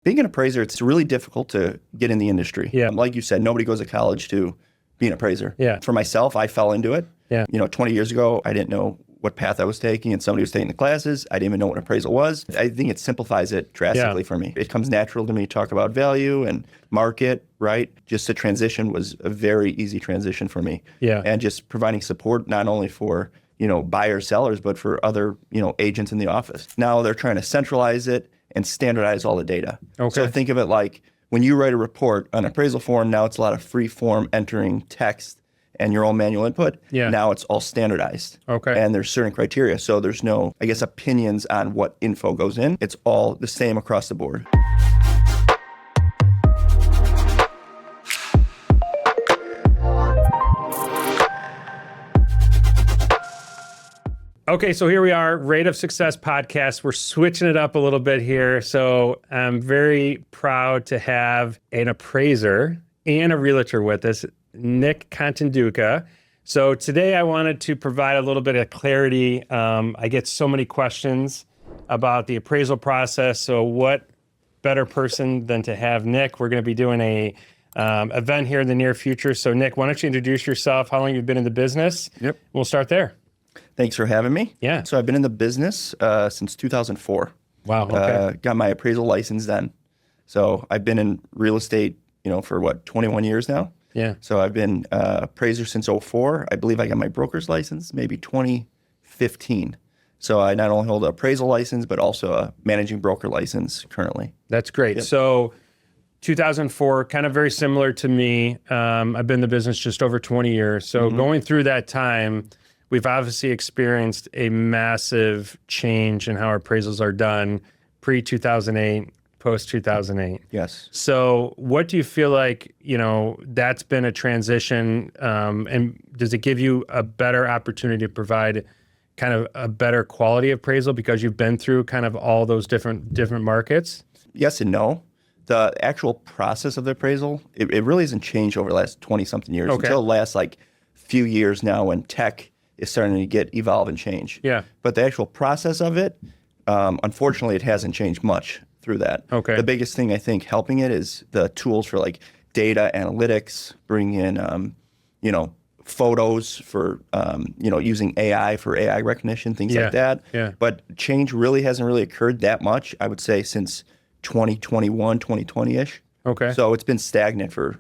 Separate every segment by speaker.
Speaker 1: Being an appraiser, it's really difficult to get in the industry.
Speaker 2: Yeah.
Speaker 1: Like you said, nobody goes to college to be an appraiser.
Speaker 2: Yeah.
Speaker 1: For myself, I fell into it.
Speaker 2: Yeah.
Speaker 1: 20 years ago, I didn't know what path I was taking, and somebody was taking the classes. I didn't even know what an appraisal was. I think it simplifies it drastically for me. It comes natural to me to talk about value and market, right? Just the transition was a very easy transition for me.
Speaker 2: Yeah.
Speaker 1: And just providing support not only for buyers, sellers, but for other, agents in the office. Now they're trying to centralize it and standardize all the data.
Speaker 2: Okay.
Speaker 1: So think of it like when you write a report on an appraisal form, now it's a lot of free form entering text and your own manual input.
Speaker 2: Yeah.
Speaker 1: Now it's all standardized.
Speaker 2: Okay.
Speaker 1: And there's certain criteria. So there's no, opinions on what info goes in. It's all the same across the board.
Speaker 2: Okay, so here we are, Rate of Success podcast. We're switching it up a little bit here. So I'm very proud to have an appraiser and a realtor with us, Nick Conteduca. So today I wanted to provide a little bit of clarity. I get so many questions about the appraisal process. So what better person than to have Nick? We're going to be doing a event here in the near future. So Nick, why don't you introduce yourself, how long you've been in the business?
Speaker 1: Yep.
Speaker 2: We'll start there.
Speaker 1: Thanks for having me.
Speaker 2: Yeah.
Speaker 1: So I've been in the business since 2004.
Speaker 2: Wow. Okay.
Speaker 1: Got my appraisal license then. So I've been in real estate, for 21 years now.
Speaker 2: Yeah.
Speaker 1: So I've been appraiser since 2004. I believe I got my broker's license maybe 2015. So I not only hold an appraisal license, but also a managing broker license currently.
Speaker 2: That's great.
Speaker 1: Yep.
Speaker 2: So 2004, kind of very similar to me. I've been in the business just over 20 years. So going through that time, we've obviously experienced a massive change in how our appraisals are done pre-2008, post-2008.
Speaker 1: Yes.
Speaker 2: So what do you feel like, that's been a transition, and does it give you a better opportunity to provide kind of a better quality appraisal because you've been through kind of all those different markets?
Speaker 1: Yes and no. The actual process of the appraisal, it really hasn't changed over the last 20-something years until the last few years now when tech is starting to evolve and change.
Speaker 2: Yeah.
Speaker 1: But the actual process of it, unfortunately, it hasn't changed much through that.
Speaker 2: Okay.
Speaker 1: The biggest thing I think helping it is the tools for data analytics, bringing in, photos for, using AI for AI recognition, things like that.
Speaker 2: Yeah.
Speaker 1: But change really hasn't really occurred that much, I would say, since 2021, 2020-ish.
Speaker 2: Okay.
Speaker 1: So it's been stagnant for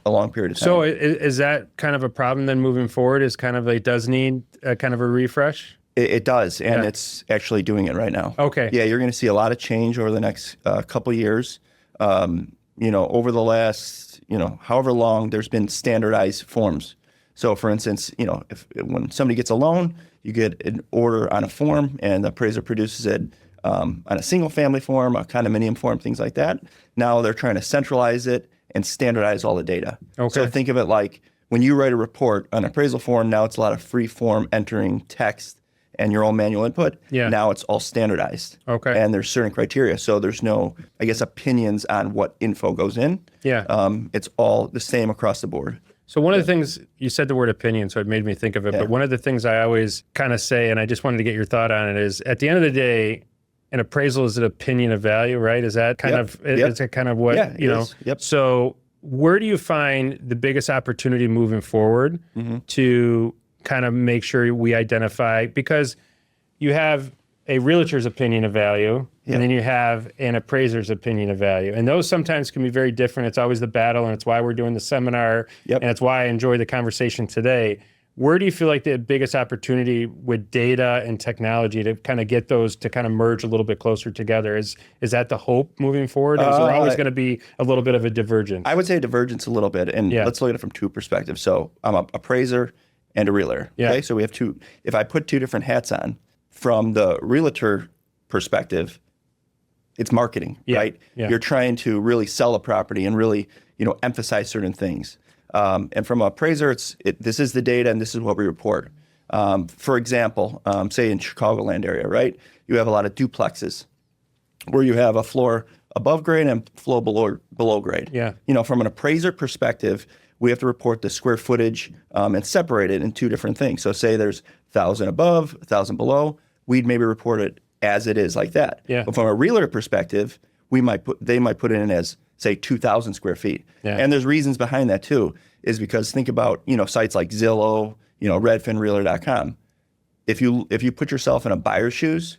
Speaker 1: a long period of time.
Speaker 2: So is that kind of a problem then moving forward? Is kind of it does need a kind of a refresh?
Speaker 1: It does, and it's actually doing it right now.
Speaker 2: Okay.
Speaker 1: Yeah, you're going to see a lot of change over the next couple years. Over the last, however long, there's been standardized forms. So, for instance, when somebody gets a loan, you get an order on a form, and the appraiser produces it on a single-family form, a condominium form, things like that. Now they're trying to centralize it and standardize all the data.
Speaker 2: Okay.
Speaker 1: So think of it like when you write a report on an appraisal form, now it's a lot of free form entering text and your own manual input.
Speaker 2: Yeah.
Speaker 1: Now it's all standardized.
Speaker 2: Okay.
Speaker 1: And there's certain criteria. So there's no, opinions on what info goes in.
Speaker 2: Yeah.
Speaker 1: It's all the same across the board.
Speaker 2: So one of the things, you said the word opinion, so it made me think of it, but one of the things I always kind of say, and I just wanted to get your thought on it, is at the end of the day, an appraisal is an opinion of value, right? Is that kind of, is it kind of what,
Speaker 1: Yep.
Speaker 2: So where do you find the biggest opportunity moving forward to kind of make sure we identify, because you have a realtor's opinion of value, and then you have an appraiser's opinion of value. And those sometimes can be very different. It's always the battle, and it's why we're doing the seminar, and it's why I enjoy the conversation today. Where do you feel like the biggest opportunity with data and technology to kind of get those to kind of merge a little bit closer together? Is that the hope moving forward? Or is there always going to be a little bit of a divergence?
Speaker 1: I would say divergence a little bit, and let's look at it from two perspectives. So I'm an appraiser and a realtor. Okay, so we have two. If I put two different hats on, from the realtor perspective, it's marketing, right? Yeah. You're trying to really sell a property and really, emphasize certain things. And from an appraiser, this is the data and this is what we report. For example, say in Chicagoland area, right? You have a lot of duplexes where you have a floor above grade and floor below grade.
Speaker 2: Yeah.
Speaker 1: From an appraiser perspective, we have to report the square footage and separate it in two different things. So say there's 1,000 above, 1,000 below, we'd maybe report it as it is like that.
Speaker 2: Yeah.
Speaker 1: But from a realtor perspective, they might put it in as, say, 2,000 square feet.
Speaker 2: Yeah.
Speaker 1: And there's reasons behind that too, is because think about, sites like Zillow, Redfin, Realtor.com. If you put yourself in a buyer's shoes,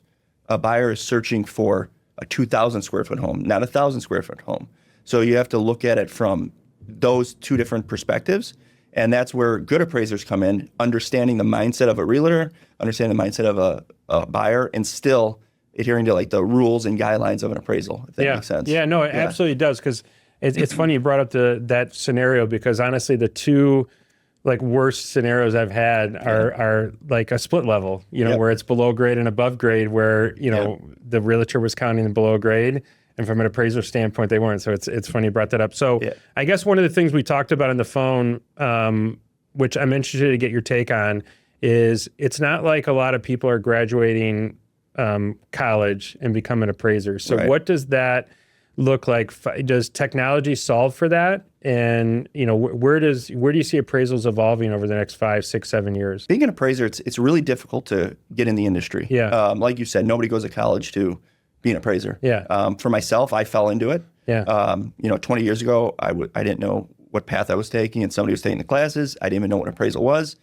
Speaker 1: a buyer is searching for a 2,000 square foot home, not a 1,000 square foot home. So you have to look at it from those two different perspectives. And that's where good appraisers come in, understanding the mindset of a realtor, understanding the mindset of a buyer, and still adhering to like the rules and guidelines of an appraisal, if that makes sense.
Speaker 2: Yeah, no, it absolutely does. Because it's funny you brought up that scenario, because honestly, the two like worst scenarios I've had are like a split level, where it's below grade and above grade, where, the realtor was counting the below grade. And from an appraiser standpoint, they weren't. So it's funny you brought that up. So I guess one of the things we talked about on the phone, which I'm interested to get your take on, is it's not like a lot of people are graduating college and become an appraiser. So what does that look like? Does technology solve for that? And where do you see appraisals evolving over the next 5, 6, 7 years?
Speaker 1: Being an appraiser, it's really difficult to get in the industry.
Speaker 2: Yeah.
Speaker 1: Like you said, nobody goes to college to be an appraiser.
Speaker 2: Yeah.
Speaker 1: For myself, I fell into it.
Speaker 2: Yeah.
Speaker 1: 20 years ago, I didn't know what path I was taking, and somebody was taking the classes. I didn't even know what an appraisal was.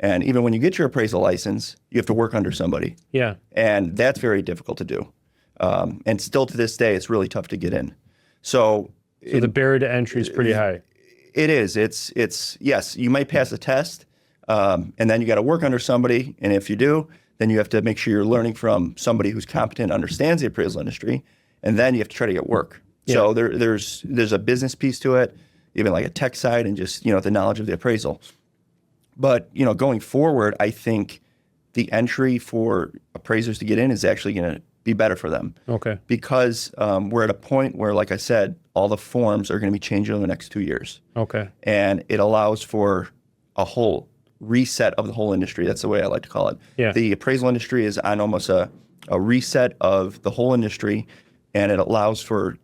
Speaker 1: And even when you get your appraisal license, you have to work under somebody. Yeah. And that's very difficult to do. And still to this day, it's really tough to get in. So
Speaker 2: the barrier to entry is pretty high.
Speaker 1: It is. It's yes, you might pass a test, and then you got to work under somebody. And if you do, then you have to make sure you're learning from somebody who's competent, understands the appraisal industry, and then you have to try to get work. Yeah. So there's a business piece to it, even like a tech side, and just the knowledge of the appraisal. But going forward, I think the entry for appraisers to get in is actually going to be better for them. Okay. Because we're at a point where, like I said, all the forms are going to be changing in the next 2 years. Okay. And it allows for a whole reset of the whole industry. That's the way I like to call it. Yeah. The appraisal industry is on almost a reset of the whole industry, and it allows for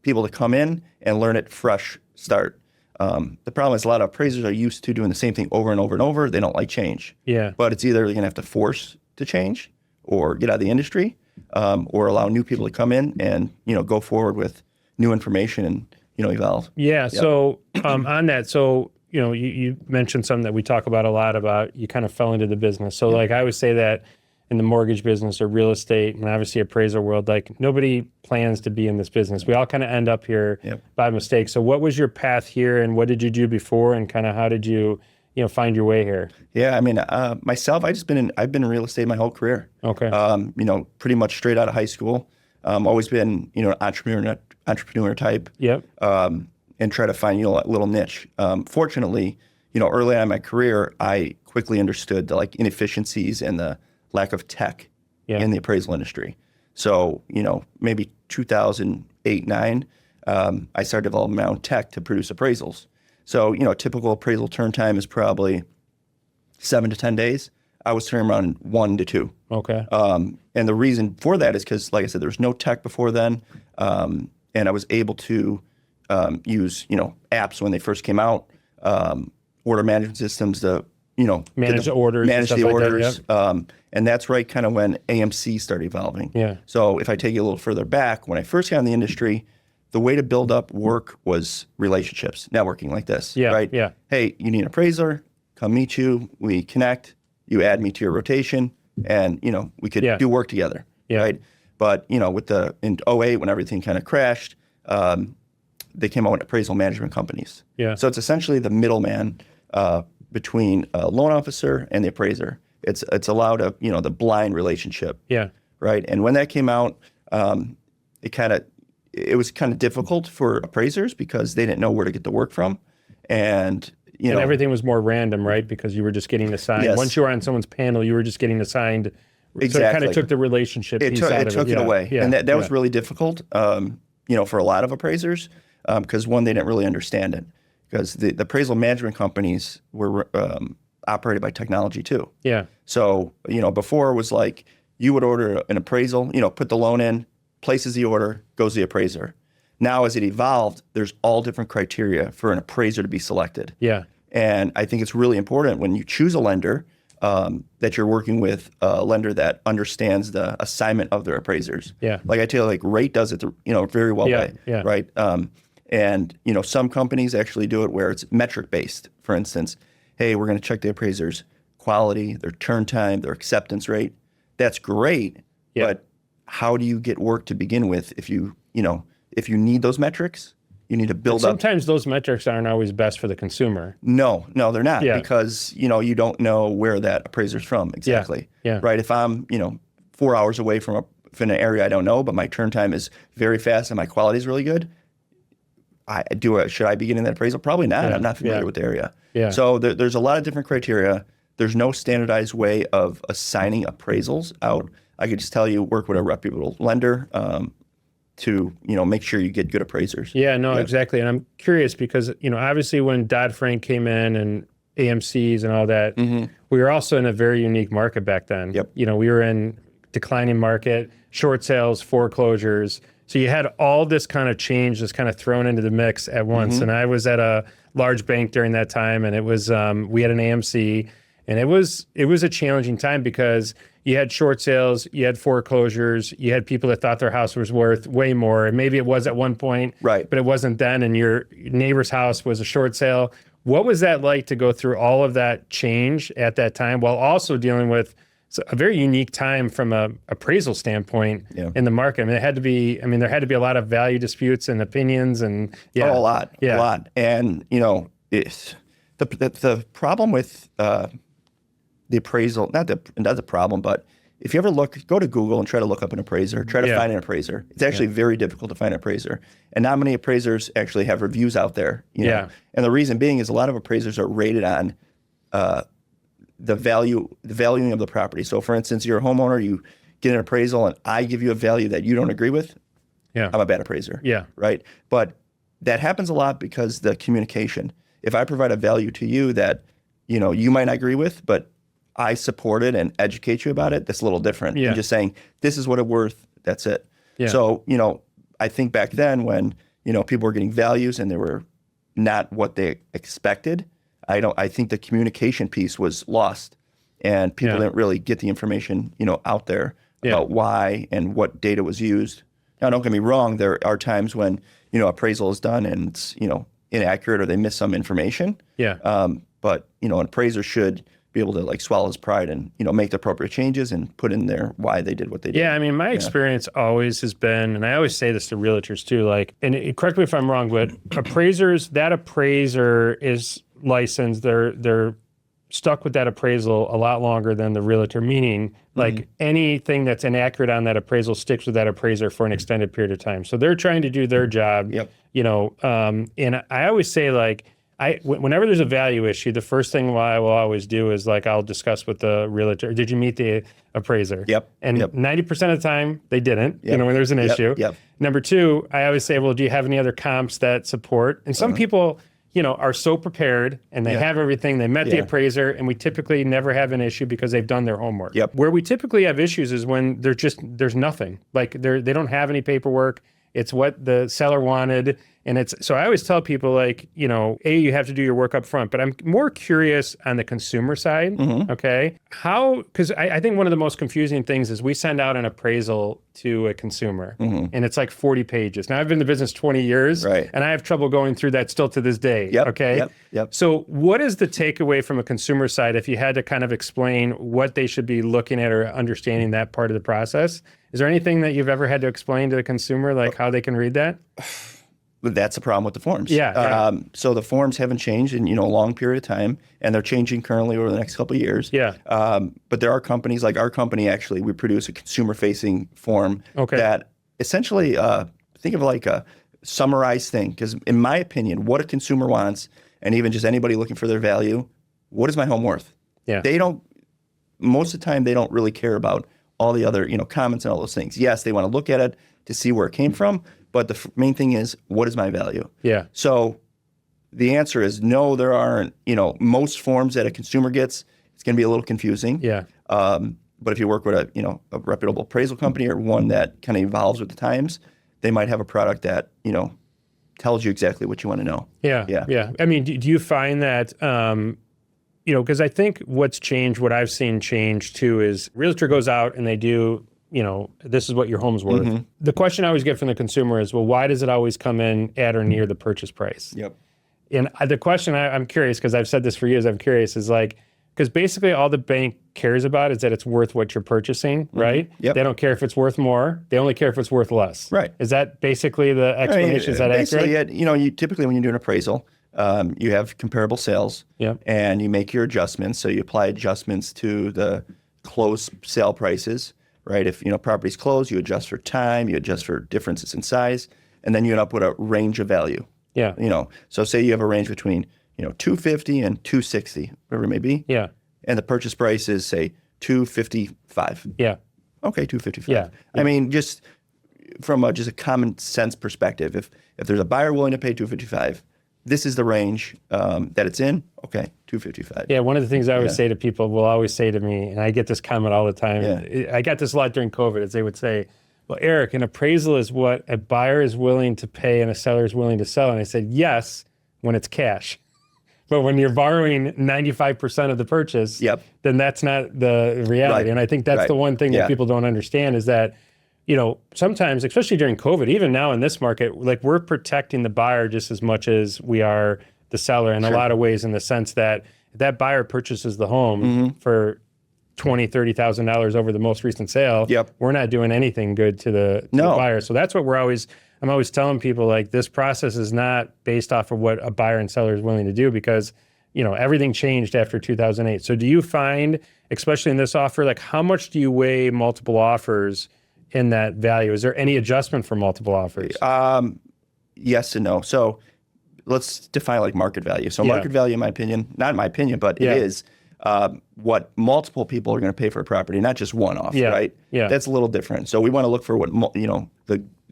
Speaker 1: people to come in and learn it fresh start. The problem is a lot of appraisers are used to doing the same thing over and over and over. They don't like change. Yeah. But it's either they're going to have to force to change or get out of the industry, or allow new people to come in and go forward with new information and evolve. Yeah. Yep. So on that, so you mentioned something that we talk about a lot about. You kind of fell into the business. So like I always say that in the mortgage business or real estate, and obviously appraiser world, like nobody plans to be in this business. We all kind of end up here by mistake. So what was your path here, and what did you do before, and kind of how did you find your way here? Yeah, I mean, myself, I've been in real estate my whole career. Okay. Pretty much straight out of high school. Always been entrepreneur type. Yep. And try to find a little niche. Fortunately, early on in my career, I quickly understood the inefficiencies and the lack of tech in the appraisal industry. So, maybe 2008, 9, I started developing my own tech to produce appraisals. So, typical appraisal turn time is probably 7 to 10 days. I was turning around 1 to 2. Okay. And the reason for that is because, like I said, there was no tech before then. And I was able to use, apps when they first came out, order management systems to, manage the orders. Manage the orders. Like that, yep. And that's right kind of when AMC started evolving. Yeah. So if I take you a little further back, when I first got in the industry, the way to build up work was relationships, networking like this. Yeah. Right? Yeah. Hey, you need an appraiser, come meet you, we connect, you add me to your rotation, and we could do work together. Yeah. Right. But in 2008 when everything kind of crashed, they came out with appraisal management companies. Yeah. So it's essentially the middleman between a loan officer and the appraiser. It's allowed the blind relationship. Yeah. Right. And when that came out, it was kind of difficult for appraisers because they didn't know where to get the work from, and everything was more random, right? Because you were just getting assigned. Yes. Once you were on someone's panel, you were just getting assigned. Exactly. So it kind of took the relationship piece out of it. It took it away, and that was really difficult. For a lot of appraisers, because one, they didn't really understand it, because the appraisal management companies were operated by technology too. Yeah. So before it was like you would order an appraisal, put the loan in, places the order, goes to the appraiser. Now, as it evolved, there's all different criteria for an appraiser to be selected. Yeah. And I think it's really important when you choose a lender, that you're working with a lender that understands the assignment of their appraisers.
Speaker 2: Yeah.
Speaker 1: Like I tell you, like Rate does it, very well, right? And some companies actually do it where it's metric based. For instance, hey, we're going to check the appraiser's quality, their turn time, their acceptance rate. That's great, but how do you get work to begin with if you need those metrics? You need to build up.
Speaker 2: Sometimes those metrics aren't always best for the consumer.
Speaker 1: No, they're not, because you don't know where that appraiser's from exactly. Right. If I'm 4 hours away from an area I don't know, but my turn time is very fast and my quality is really good, should I be getting that appraisal? Probably not. I'm not familiar with the area. So there's a lot of different criteria. There's no standardized way of assigning appraisals out. I could just tell you, work with a reputable lender to make sure you get good appraisers.
Speaker 2: Exactly. And I'm curious because obviously when Dodd-Frank came in and AMCs and all that, we were also in a very unique market back then. We were in declining market, short sales, foreclosures. So you had all this kind of change that's kind of thrown into the mix at once. And I was at a large bank during that time, and it was we had an AMC, and it was a challenging time because you had short sales, you had foreclosures, you had people that thought their house was worth way more, and maybe it was at one point, but it wasn't then, and your neighbor's house was a short sale. What was that like to go through all of that change at that time while also dealing with a very unique time from a appraisal standpoint in the market? I mean, there had to be a lot of value disputes and opinions and
Speaker 1: a lot. And the problem with the appraisal, not the problem, but if you ever go to Google and try to look up an appraiser, try to find an appraiser. It's actually very difficult to find an appraiser. And not many appraisers actually have reviews out there. And the reason being is a lot of appraisers are rated on the valuing of the property. So for instance, you're a homeowner, you get an appraisal and I give you a value that you don't agree with, I'm a bad appraiser. Right? But that happens a lot because the communication. If I provide a value to you that you might not agree with, but I support it and educate you about it, that's a little different than just saying, this is what it's worth, that's it. So, I think back then when, people were getting values and they were not what they expected, I think the communication piece was lost and people didn't really get the information, out there about why and what data was used. Now, don't get me wrong, there are times when, appraisal is done and it's, inaccurate or they miss some information. But, an appraiser should be able to swallow his pride and, make the appropriate changes and put in there why they did what they did.
Speaker 2: Yeah, I mean, my experience always has been, and I always say this to realtors too, correct me if I'm wrong, but appraisers, that appraiser is licensed, they're stuck with that appraisal a lot longer than the realtor, meaning anything that's inaccurate on that appraisal sticks with that appraiser for an extended period of time. So they're trying to do their job, and I always say whenever there's a value issue, the first thing I will always do is I'll discuss with the realtor, did you meet the appraiser? And 90% of the time they didn't, when there's an issue. Number two, I always say, well, do you have any other comps that support? And some people, are so prepared and they have everything. They met the appraiser, and we typically never have an issue because they've done their homework. Where we typically have issues is when there's nothing. They don't have any paperwork. It's what the seller wanted. And so I always tell people you have to do your work up front, but I'm more curious on the consumer side. Okay. Because I think one of the most confusing things is we send out an appraisal to a consumer and it's 40 pages. Now I've been in the business 20 years and I have trouble going through that still to this day. Okay. So what is the takeaway from a consumer side if you had to kind of explain what they should be looking at or understanding that part of the process? Is there anything that you've ever had to explain to the consumer, how they can read that?
Speaker 1: That's the problem with the forms. So the forms haven't changed in a long period of time, and they're changing currently over the next couple of years. But there are companies like our company. Actually, we produce a consumer-facing form that essentially think of a summarized thing. Because in my opinion, what a consumer wants, and even just anybody looking for their value, what is my home worth? They don't. Most of the time, they don't really care about all the other comments and all those things. Yes, they want to look at it to see where it came from. But the main thing is, what is my value? So the answer is no, there aren't. Most forms that a consumer gets, it's going to be a little confusing. But if you work with a reputable appraisal company or one that kind of evolves with the times, they might have a product that, tells you exactly what you want to know.
Speaker 2: I mean, do you find that because I think what's changed, what I've seen change too, is realtor goes out and they do, this is what your home's worth. Mm-hmm. The question I always get from the consumer is, well, why does it always come in at or near the purchase price?
Speaker 1: Yep.
Speaker 2: And the question I'm curious, because I've said this for years, I'm curious, is like, because basically all the bank cares about is that it's worth what you're purchasing, right?
Speaker 1: Yep.
Speaker 2: They don't care if it's worth more. They only care if it's worth less.
Speaker 1: Right.
Speaker 2: Is that basically the explanation? Is that
Speaker 1: basically
Speaker 2: accurate?
Speaker 1: You typically when you do an appraisal, you have comparable sales, and you make your adjustments. So you apply adjustments to the closed sale prices, right? If property's closed, you adjust for time, you adjust for differences in size, and then you end up with a range of value.
Speaker 2: Yeah.
Speaker 1: So say you have a range between 250 and 260, whatever it may be.
Speaker 2: Yeah.
Speaker 1: And the purchase price is say 255.
Speaker 2: Yeah.
Speaker 1: Okay, 255.
Speaker 2: Yeah.
Speaker 1: I mean, just from just a common sense perspective, if there's a buyer willing to pay 255, this is the range that it's in. Okay, 255.
Speaker 2: Yeah, one of the things I always say to people, will always say to me, and I get this comment all the time. Yeah. I got this a lot during COVID, is they would say, well, Eric, an appraisal is what a buyer is willing to pay and a seller is willing to sell. And I said, yes, when it's cash. But when you're borrowing 95% of the purchase, then that's not the reality. Right. And I think that's the one thing that people don't understand is that, sometimes, especially during COVID, even now in this market, like we're protecting the buyer just as much as we are the seller in a lot of ways, in the sense that if that buyer purchases the home for $20,000, $30,000 over the most recent sale, we're not doing anything good to the buyer. So that's what I'm always telling people, like, this process is not based off of what a buyer and seller is willing to do, because, everything changed after 2008. So do you find, especially in this offer, like how much do you weigh multiple offers in that value? Is there any adjustment for multiple offers?
Speaker 1: Yes and no. So let's define like market value. So market value, in my opinion, not in my opinion, but it is what multiple people are going to pay for a property, not just one off, right? Yeah. That's a little different. So we want to look for what,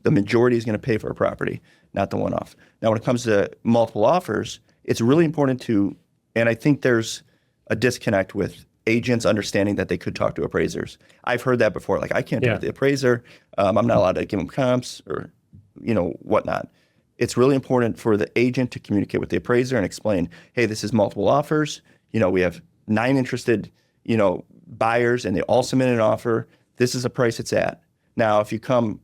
Speaker 1: the majority is going to pay for a property, not the one off. Now, when it comes to multiple offers, it's really important to, and I think there's a disconnect with agents understanding that they could talk to appraisers. I've heard that before. Like, I can't talk to the appraiser. I'm not allowed to give them comps or, whatnot. It's really important for the agent to communicate with the appraiser and explain, hey, this is multiple offers. We have 9 interested, buyers, and they all submitted an offer. This is a price it's at. Now, if you come,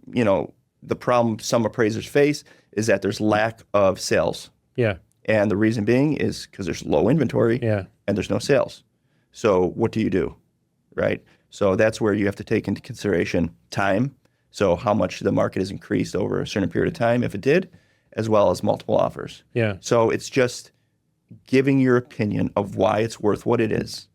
Speaker 1: the problem some appraisers face is that there's lack of sales. Yeah. And the reason being is because there's low inventory and there's no sales. So what do you do, right? So that's where you have to take into consideration time. So how much the market has increased over a certain period of time, if it did, as well as multiple offers. Yeah. So it's just giving your opinion of why it's worth what it is.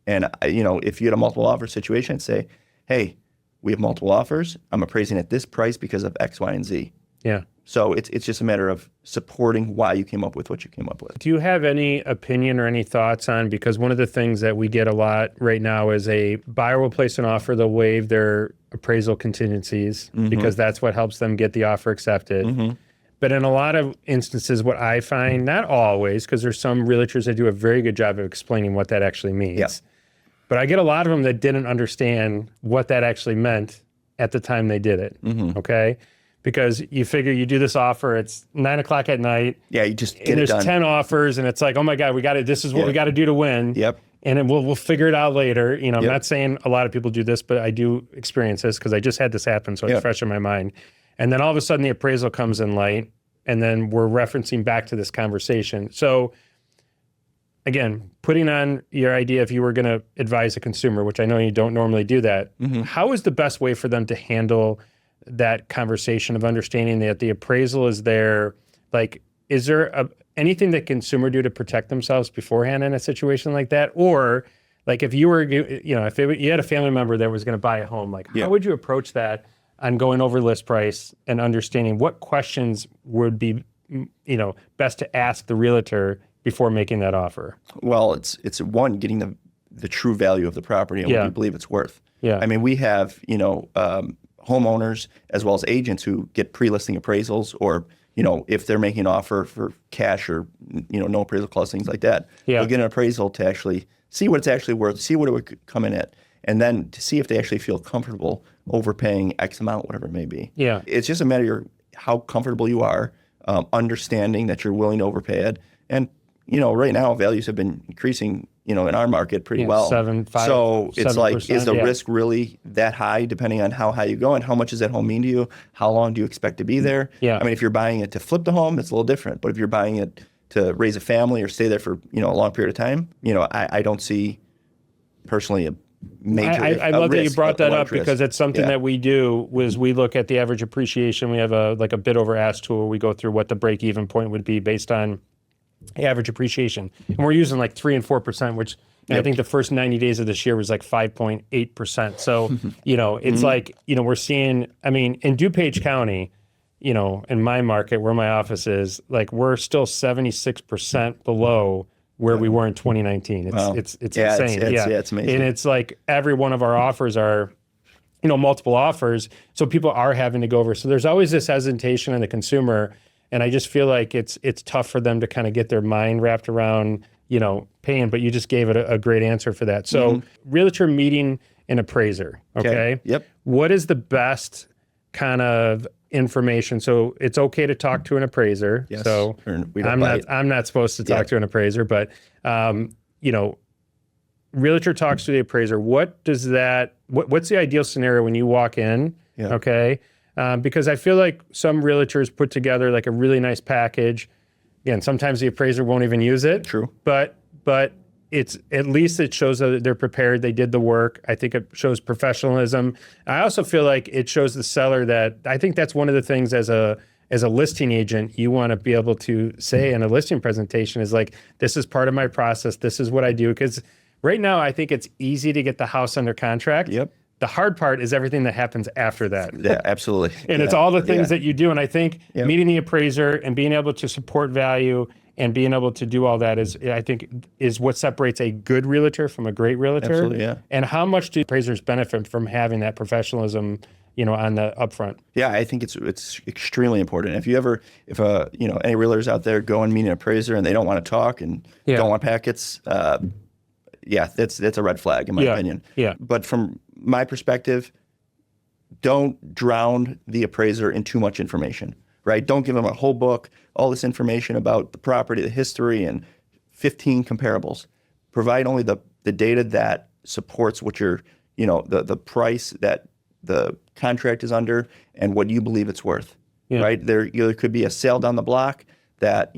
Speaker 1: And, if you had a multiple offer situation, say, hey, we have multiple offers. I'm appraising at this price because of X, Y, and Z. Yeah. So it's just a matter of supporting why you came up with what you came up with.
Speaker 2: Do you have any opinion or any thoughts on, because one of the things that we get a lot right now is a buyer will place an offer, they'll waive their appraisal contingencies because that's what helps them get the offer accepted. But in a lot of instances, what I find, not always, because there's some realtors that do a very good job of explaining what that actually means. Yeah. But I get a lot of them that didn't understand what that actually meant at the time they did it, okay? Because you figure you do this offer, it's 9 o'clock at night.
Speaker 1: Yeah, you just get
Speaker 2: and
Speaker 1: it
Speaker 2: there's
Speaker 1: done.
Speaker 2: 10 offers, and it's like, oh my God, this is what we got to do to win. Yep. And then we'll figure it out later. I'm not saying a lot of people do this, but I do experience this because I just had this happen, so it's fresh in my mind. And then all of a sudden the appraisal comes in late, and then we're referencing back to this conversation. So again, putting on your idea, if you were going to advise a consumer, which I know you don't normally do that, how is the best way for them to handle that conversation of understanding that the appraisal is there? Like, is there anything that consumer do to protect themselves beforehand in a situation like that? Or like if you were, if you had a family member that was going to buy a home, like how would you approach that on going over list price and understanding what questions would be, best to ask the realtor before making that offer?
Speaker 1: Well, it's one, getting the true value of the property and what you believe it's worth. Yeah. I mean, we have, homeowners as well as agents who get pre-listing appraisals, or, if they're making an offer for cash or, no appraisal clause, things like that, they'll get an appraisal to actually see what it's actually worth, see what it would come in at, and then to see if they actually feel comfortable overpaying X amount, whatever it may be. Yeah. It's just a matter of how comfortable you are, understanding that you're willing to overpay it. And, right now values have been increasing, in our market pretty well. So it's like, is the risk really that high depending on how high you go and how much does that home mean to you? How long do you expect to be there?
Speaker 2: Yeah.
Speaker 1: I mean, if you're buying it to flip the home, it's a little different. But if you're buying it to raise a family or stay there for, a long period of time, I don't see personally a major
Speaker 2: I love that you brought that up because it's something that we do was we look at the average appreciation. We have a bid over ask tool. We go through what the break even point would be based on average appreciation. And we're using like 3 and 4%, which I think the first 90 days of this year was like 5.8%. So, it's like, we're seeing, I mean, in DuPage County, in my market where my office is, like we're still 76% below where we were in 2019. It's insane.
Speaker 1: It's amazing.
Speaker 2: And it's like every one of our offers are, multiple offers. So people are having to go over. So there's always this hesitation in the consumer. And I just feel like it's tough for them to kind of get their mind wrapped around, paying, but you just gave it a great answer for that. So realtor meeting an appraiser, okay?
Speaker 1: Yep.
Speaker 2: What is the best kind of information? So it's okay to talk to an appraiser.
Speaker 1: Yes.
Speaker 2: So I'm not supposed to talk to an appraiser, but realtor talks to the appraiser. What's the ideal scenario when you walk in?
Speaker 1: Yeah.
Speaker 2: Okay. Because I feel like some realtors put together like a really nice package. Again, sometimes the appraiser won't even use it.
Speaker 1: True.
Speaker 2: But it's at least it shows that they're prepared. They did the work. I think it shows professionalism. I also feel like it shows the seller that I think that's one of the things as a listing agent you want to be able to say in a listing presentation is like, this is part of my process. This is what I do. Because right now I think it's easy to get the house under contract.
Speaker 1: Yep.
Speaker 2: The hard part is everything that happens after that.
Speaker 1: Yeah, absolutely.
Speaker 2: And it's all the things that you do. And I think meeting the appraiser and being able to support value and being able to do all that is what separates a good realtor from a great realtor.
Speaker 1: Absolutely, yeah.
Speaker 2: And how much do appraisers benefit from having that professionalism, on the upfront?
Speaker 1: Yeah, I think it's extremely important. If any realtors out there go and meet an appraiser and they don't want to talk and don't want packets, that's a red flag in my opinion.
Speaker 2: Yeah.
Speaker 1: But from my perspective, don't drown the appraiser in too much information, right? Don't give them a whole book, all this information about the property, the history, and 15 comparables. Provide only the data that supports what you're, the price that the contract is under and what you believe it's worth, right? There could be a sale down the block that,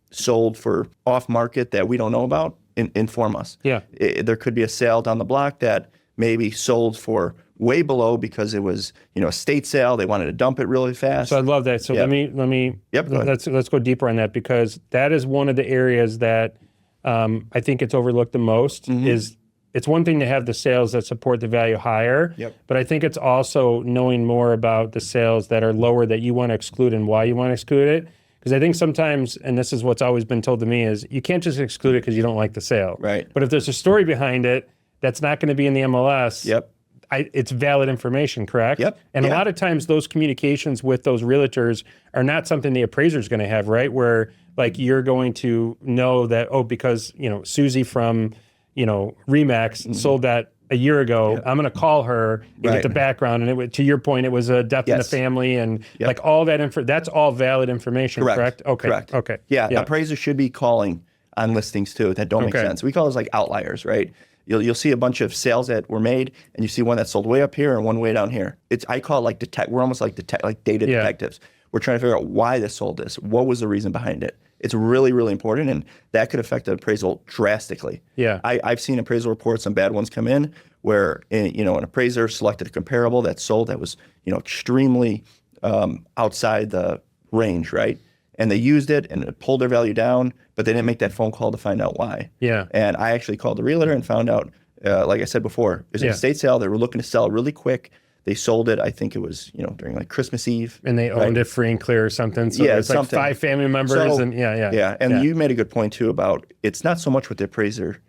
Speaker 1: sold for off market that we don't know about. Inform us.
Speaker 2: Yeah.
Speaker 1: There could be a sale down the block that maybe sold for way below because it was, a state sale. They wanted to dump it really fast.
Speaker 2: So I love that. So let me.
Speaker 1: Yep.
Speaker 2: Let's go deeper on that because that is one of the areas that I think it's overlooked the most. Is it's one thing to have the sales that support the value higher.
Speaker 1: Yep.
Speaker 2: But I think it's also knowing more about the sales that are lower that you want to exclude and why you want to exclude it. Because I think sometimes, and this is what's always been told to me, is you can't just exclude it because you don't like the sale.
Speaker 1: Right.
Speaker 2: But if there's a story behind it that's not going to be in the MLS, it's valid information, correct?
Speaker 1: Yep.
Speaker 2: And a lot of times those communications with those realtors are not something the appraiser is going to have, right? Where like you're going to know that, because, Susie from, Remax sold that a year ago, I'm going to call her and get the background. And to your point, it was a death in the family and like all that that's all valid information, correct? Okay.
Speaker 1: Correct.
Speaker 2: Okay.
Speaker 1: Yeah. Appraisers should be calling on listings too that don't make sense. We call those like outliers, right? You'll see a bunch of sales that were made and you see one that sold way up here and one way down here. I call it like we're almost like data detectives. We're trying to figure out why this sold this. What was the reason behind it? It's really, really important, and that could affect the appraisal drastically.
Speaker 2: Yeah,
Speaker 1: I've seen appraisal reports, some bad ones come in, where an appraiser selected a comparable that sold that was extremely outside the range, right? And they used it and it pulled their value down, but they didn't make that phone call to find out why.
Speaker 2: Yeah.
Speaker 1: And I actually called the realtor and found out, like I said before, it was an estate sale. They were looking to sell really quick. They sold it, I think it was, during like Christmas Eve.
Speaker 2: And they owned it free and clear or something. So it's like 5 family members and
Speaker 1: Yeah, and you made a good point too about it's not so much what the appraiser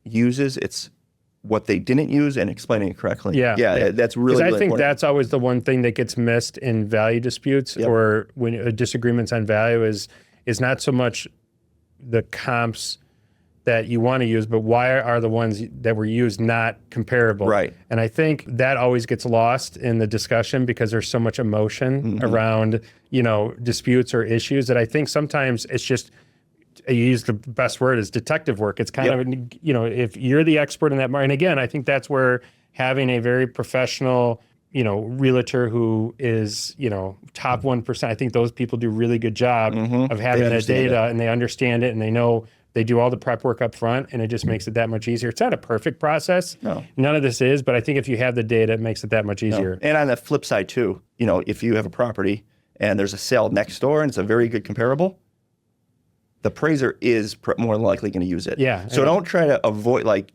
Speaker 1: uses, it's what they didn't use and explaining it correctly. Yeah, that's really, really
Speaker 2: I think
Speaker 1: important.
Speaker 2: that's always the one thing that gets missed in value disputes or when disagreements on value is not so much the comps that you want to use, but why are the ones that were used not comparable?
Speaker 1: Right.
Speaker 2: And I think that always gets lost in the discussion because there's so much emotion around, disputes or issues that I think sometimes it's just you used the best word is detective work. It's kind of, if you're the expert in that market, and again, I think that's where having a very professional, realtor who is, top 1%, I think those people do a really good job of having that data and they understand it and they know they do all the prep work up front and it just makes it that much easier. It's not a perfect process.
Speaker 1: No.
Speaker 2: None of this is, but I think if you have the data, it makes it that much easier.
Speaker 1: No. And on the flip side too, if you have a property and there's a sale next door and it's a very good comparable, the appraiser is more likely going to use it.
Speaker 2: Yeah.
Speaker 1: So don't try to avoid,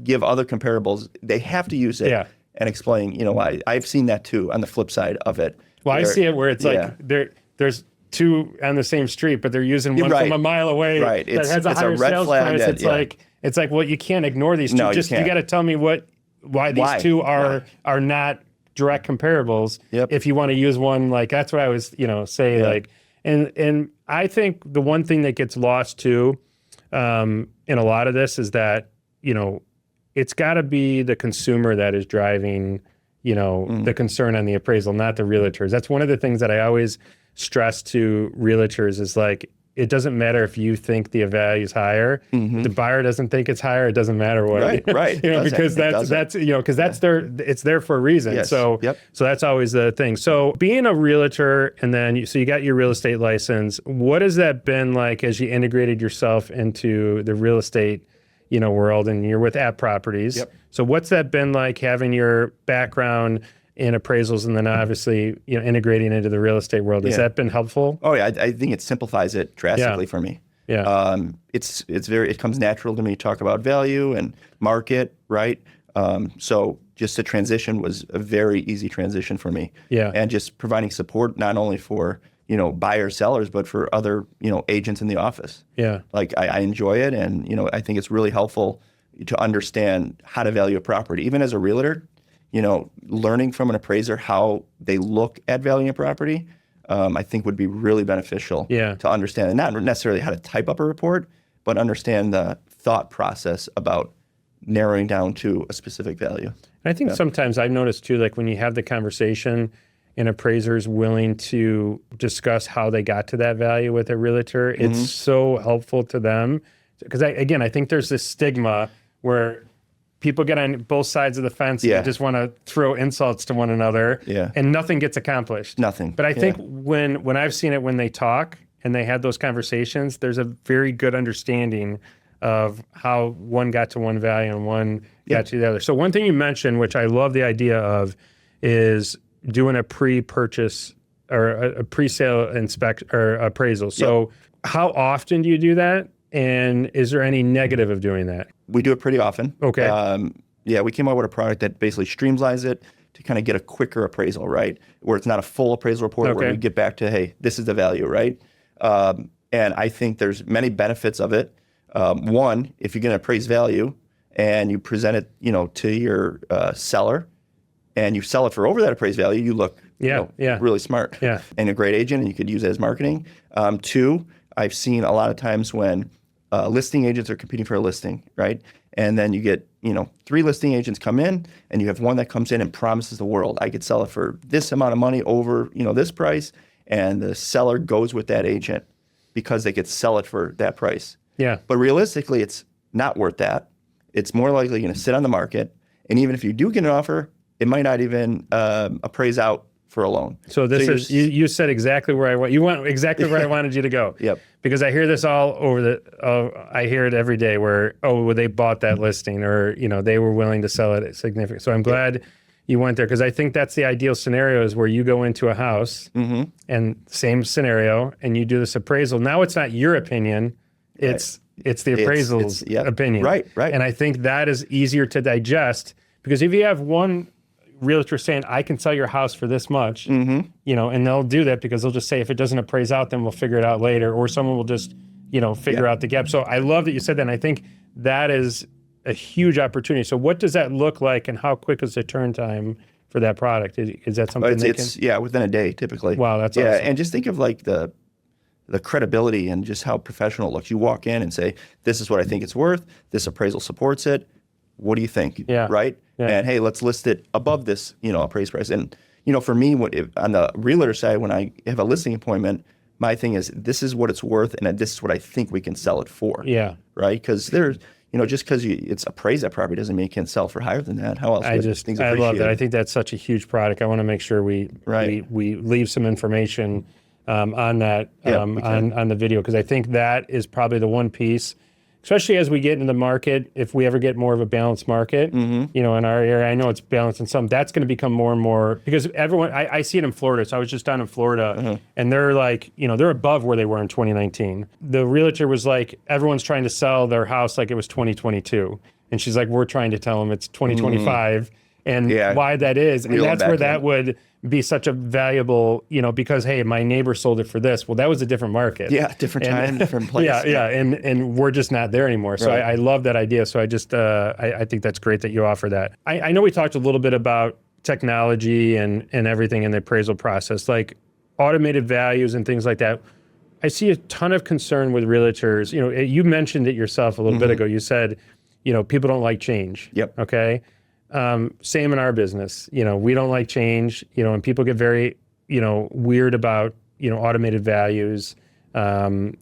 Speaker 1: give other comparables. They have to use it and explain, why. I've seen that too on the flip side of it.
Speaker 2: Well, I see it where it's there's two on the same street, but they're using one from a mile away that has a higher sales price. It's like, well, you can't ignore these two.
Speaker 1: No,
Speaker 2: you got to tell me why these two are not direct comparables.
Speaker 1: Yep.
Speaker 2: If you want to use one, that's what I was, say and I think the one thing that gets lost too, in a lot of this is that, it's got to be the consumer that is driving, the concern on the appraisal, not the realtors. That's one of the things that I always stress to realtors is it doesn't matter if you think the value is higher. The buyer doesn't think it's higher. It doesn't matter what.
Speaker 1: Right.
Speaker 2: Because that's it's there for a reason.
Speaker 1: Yes.
Speaker 2: So that's always the thing. So being a realtor, and then you got your real estate license. What has that been like as you integrated yourself into the real estate, world, and you're with App Properties?
Speaker 1: Yep.
Speaker 2: So what's that been like having your background in appraisals and then obviously integrating into the real estate world? Has that been helpful?
Speaker 1: Oh yeah, I think it simplifies it drastically for me.
Speaker 2: Yeah.
Speaker 1: It comes natural to me to talk about value and market, right? So just the transition was a very easy transition for me.
Speaker 2: Yeah.
Speaker 1: And just providing support not only for buyers, sellers, but for other agents in the office.
Speaker 2: Yeah.
Speaker 1: I enjoy it, and I think it's really helpful to understand how to value a property, even as a realtor. Learning from an appraiser how they look at valuing a property, I think would be really beneficial to understand, and not necessarily how to type up a report, but understand the thought process about narrowing down to a specific value.
Speaker 2: And I think sometimes I've noticed too, when you have the conversation and appraisers willing to discuss how they got to that value with a realtor, it's so helpful to them. Because I think there's this stigma where people get on both sides of the fence and just want to throw insults to one another, and nothing gets accomplished.
Speaker 1: Nothing.
Speaker 2: But I think when I've seen it, when they talk and they had those conversations, there's a very good understanding of how one got to one value and one got to the other. So one thing you mentioned, which I love the idea of, is doing a pre-purchase or a pre-sale inspection or appraisal. So how often do you do that? And is there any negative of doing that?
Speaker 1: We do it pretty often.
Speaker 2: Okay.
Speaker 1: We came out with a product that basically streamlines it to kind of get a quicker appraisal, right? Where it's not a full appraisal report where we get back to, hey, this is the value, right? And I think there's many benefits of it. One, if you're going to appraise value and you present it, to your seller, and you sell it for over that appraised value, you look really smart and a great agent, and you could use it as marketing. Two, I've seen a lot of times when listing agents are competing for a listing, right? And then you get, 3 listing agents come in, and you have one that comes in and promises the world, I could sell it for this amount of money over, this price, and the seller goes with that agent because they could sell it for that price.
Speaker 2: Yeah.
Speaker 1: But realistically, it's not worth that. It's more likely going to sit on the market, and even if you do get an offer, it might not even appraise out for a loan.
Speaker 2: So you said exactly where I want. You went exactly where I wanted you to go.
Speaker 1: Yep.
Speaker 2: Because I hear this all over I hear it every day where, they bought that listing, or, they were willing to sell it at significant. So I'm glad you went there, because I think that's the ideal scenario, is where you go into a house and same scenario, and you do this appraisal. Now it's not your opinion. It's the appraisal's opinion.
Speaker 1: Right.
Speaker 2: And I think that is easier to digest, because if you have one realtor saying, I can sell your house for this much, and they'll do that because they'll just say, if it doesn't appraise out, then we'll figure it out later, or someone will just, figure out the gap. So I love that you said that, and I think that is a huge opportunity. So what does that look like, and how quick is the turn time for that product? Is that something
Speaker 1: within a day, typically.
Speaker 2: Wow, that's awesome.
Speaker 1: And just think of the credibility and just how professional it looks. You walk in and say, this is what I think it's worth. This appraisal supports it. What do you think?
Speaker 2: Yeah.
Speaker 1: Right? Yeah. And hey, let's list it above this, appraised price. And, for me, on the realtor side, when I have a listing appointment, My thing is, this is what it's worth, and this is what I think we can sell it for.
Speaker 2: Yeah.
Speaker 1: Right? Because there's, just because it's appraised that property doesn't mean you can't sell for higher than that. How else would things appreciate?
Speaker 2: I love that. I think that's such a huge product. I want to make sure we leave some information on that on the video, because I think that is probably the one piece, especially as we get into the market, if we ever get more of a balanced market, in our area. I know it's balanced in some, that's going to become more and more, because everyone, I see it in Florida. So I was just down in Florida, and they're like, they're above where they were in 2019. The realtor was like, everyone's trying to sell their house like it was 2022. And she's like, we're trying to tell them it's 2025. And why that is. And that's where that would be such a valuable, because, hey, my neighbor sold it for this. Well, that was a different market.
Speaker 1: Yeah, different time, different place.
Speaker 2: And we're just not there anymore. So I love that idea. So I just, I think that's great that you offer that. I know we talked a little bit about technology and everything in the appraisal process, like automated values and things like that. I see a ton of concern with realtors. You mentioned it yourself a little bit ago. You said, people don't like change.
Speaker 1: Yep.
Speaker 2: Okay. Same in our business. We don't like change, and people get very, weird about, automated values, and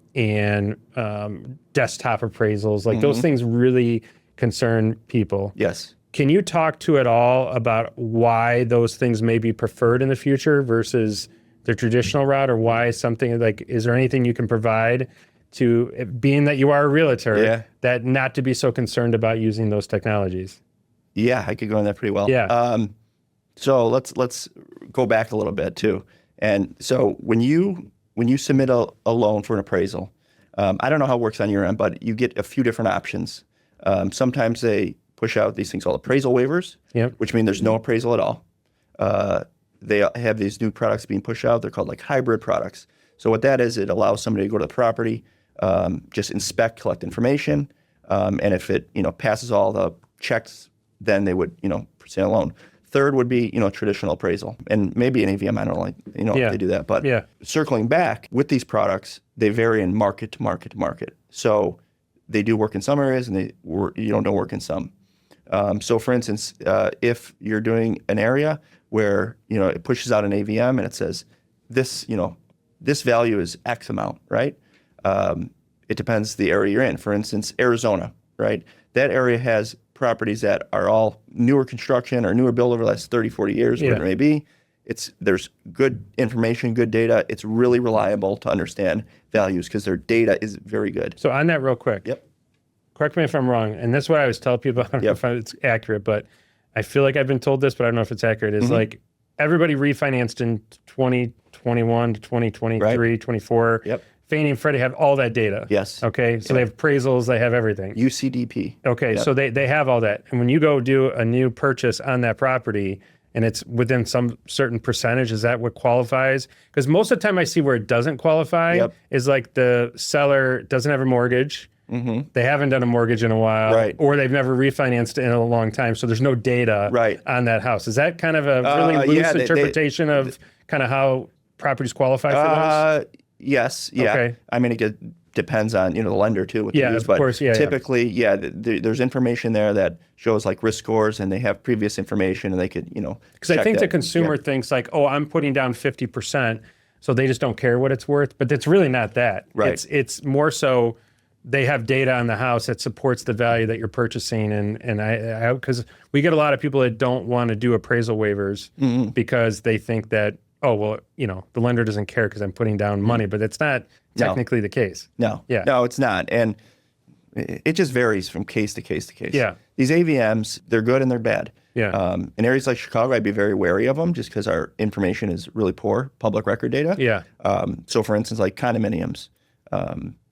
Speaker 2: desktop appraisals. Like those things really concern people.
Speaker 1: Yes.
Speaker 2: Can you talk to at all about why those things may be preferred in the future versus the traditional route, or why something like, is there anything you can provide to, being that you are a realtor, that not to be so concerned about using those technologies?
Speaker 1: Yeah, I could go on that pretty well.
Speaker 2: Yeah.
Speaker 1: So let's go back a little bit too. And so when you submit a loan for an appraisal, I don't know how it works on your end, but you get a few different options. Sometimes they push out these things called appraisal waivers, which mean there's no appraisal at all. They have these new products being pushed out. They're called like hybrid products. So what that is, it allows somebody to go to the property, just inspect, collect information, and if it passes all the checks, then they would, proceed a loan. Third would be, traditional appraisal, and maybe an AVM. I don't know, if they do that. But circling back with these products, they vary in market to market to market. So they do work in some areas, and you don't work in some. So for instance, if you're doing an area where it pushes out an AVM and it says this, this value is X amount, right? It depends the area you're in. For instance, Arizona, right? That area has properties that are all newer construction or newer build over the last 30, 40 years, whatever it may be. There's good information, good data. It's really reliable to understand values because their data is very good.
Speaker 2: So on that real quick, correct me if I'm wrong, and that's what I always tell people, I don't know if it's accurate, but I feel like I've been told this, but I don't know if it's accurate. It's like everybody refinanced in 2021 to 2023, 24. Fannie and Freddie have all that data.
Speaker 1: Yes.
Speaker 2: Okay. So they have appraisals, they have everything.
Speaker 1: UCDP.
Speaker 2: Okay. So they have all that. And when you go do a new purchase on that property and it's within some certain percentage, is that what qualifies? Because most of the time I see where it doesn't qualify is like the seller doesn't have a mortgage. They haven't done a mortgage in a while, or they've never refinanced in a long time. So there's no data on that house. Is that kind of a really loose interpretation of kind of how properties qualify for those?
Speaker 1: Yes. Yeah.
Speaker 2: Okay.
Speaker 1: I mean, it depends on, the lender too. What they use,
Speaker 2: of course.
Speaker 1: Typically, there's information there that shows like risk scores, and they have previous information, and they could,
Speaker 2: because I think the consumer thinks like, oh, I'm putting down 50%, so they just don't care what it's worth. But it's really not that.
Speaker 1: Right.
Speaker 2: It's more so they have data on the house that supports the value that you're purchasing. And I because we get a lot of people that don't want to do appraisal waivers because they think that, oh, well, the lender doesn't care because I'm putting down money, but it's not technically the case.
Speaker 1: No, it's not. And it just varies from case to case to case.
Speaker 2: Yeah.
Speaker 1: These AVMs, they're good and they're bad.
Speaker 2: Yeah.
Speaker 1: In areas like Chicago, I'd be very wary of them just because our information is really poor, public record data.
Speaker 2: Yeah.
Speaker 1: So for instance, like condominiums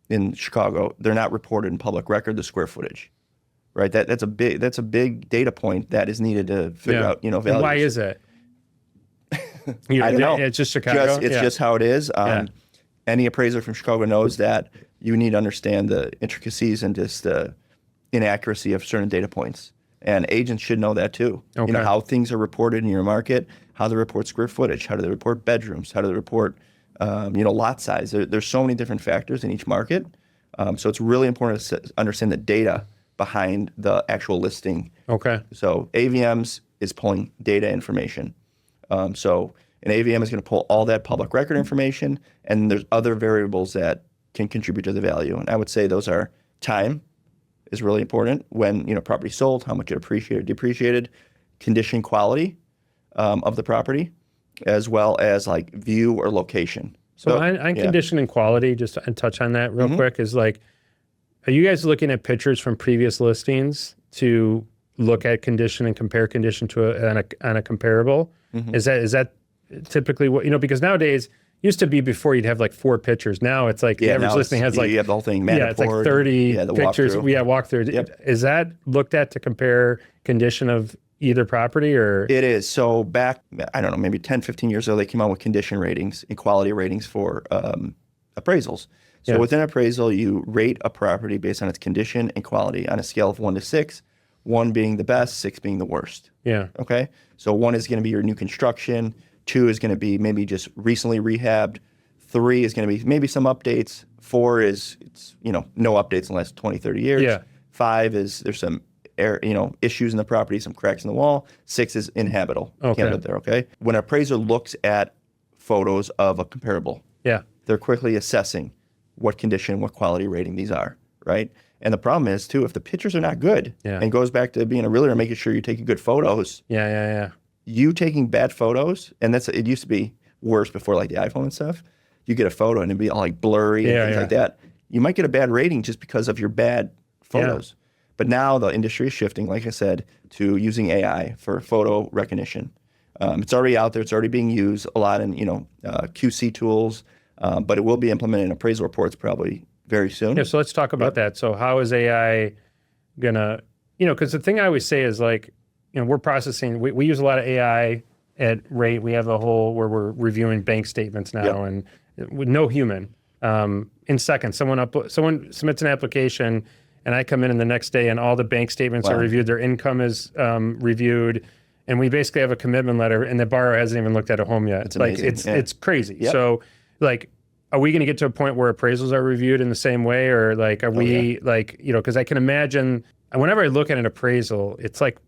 Speaker 1: in Chicago, they're not reported in public record, the square footage. Right? That's a big data point that is needed to figure out, values.
Speaker 2: And why is that?
Speaker 1: I don't know.
Speaker 2: It's just Chicago.
Speaker 1: It's just how it is. Any appraiser from Chicago knows that you need to understand the intricacies and just the inaccuracy of certain data points. And agents should know that too.
Speaker 2: Okay.
Speaker 1: How things are reported in your market, how they report square footage, how do they report bedrooms, how do they report, lot size. There's so many different factors in each market. So it's really important to understand the data behind the actual listing.
Speaker 2: Okay.
Speaker 1: So AVMs is pulling data information. So An AVM is going to pull all that public record information, and there's other variables that can contribute to the value. And I would say those are time is really important. When property sold, how much it appreciated, depreciated, condition, quality of the property, as well as like view or location.
Speaker 2: So on condition and quality, just to touch on that real quick, is like, are you guys looking at pictures from previous listings to look at condition and compare condition to on a comparable? Is that typically what, because nowadays, used to be before you'd have like 4 pictures. Now it's like the average listing has like,
Speaker 1: you have the whole thing,
Speaker 2: it's like 30 pictures. Walkthrough.
Speaker 1: Yep.
Speaker 2: Is that looked at to compare condition of either property or?
Speaker 1: It is. So back, I don't know, maybe 10, 15 years ago, they came out with condition ratings and quality ratings for appraisals. So within appraisal, you rate a property based on its condition and quality on a scale of 1 to 6, 1 being the best, 6 being the worst.
Speaker 2: Yeah.
Speaker 1: Okay. So 1 is going to be your new construction. 2 is going to be maybe just recently rehabbed. 3 is going to be maybe some updates. 4 is no updates in the last 20, 30 years.
Speaker 2: Yeah.
Speaker 1: 5 is there's some issues in the property, some cracks in the wall. 6 is inhabitable.
Speaker 2: Okay.
Speaker 1: Can't live there. Okay. When an appraiser looks at photos of a comparable, they're quickly assessing what condition, what quality rating these are, right? And the problem is too, if the pictures are not good, and it goes back to being a realtor and making sure you're taking good photos. You taking bad photos, and it used to be worse before like the iPhone and stuff. You get a photo and it'd be all like blurry and things like that. You might get a bad rating just because of your bad photos. But now the industry is shifting, like I said, to using AI for photo recognition. It's already out there. It's already being used a lot in QC tools, but it will be implemented in appraisal reports probably very soon.
Speaker 2: Yeah. So let's talk about that. So how is AI gonna? Because the thing I always say is like, we're processing. We use a lot of AI at Rate. We have a whole where we're reviewing bank statements now, and with no human. In seconds, someone submits an application, and I come in the next day, and all the bank statements are reviewed. Their income is reviewed, and we basically have a commitment letter, and the borrower hasn't even looked at a home yet.
Speaker 1: It's amazing.
Speaker 2: It's crazy. So, like, are we going to get to a point where appraisals are reviewed in the same way, or like, are we like, because I can imagine whenever I look at an appraisal, it's like.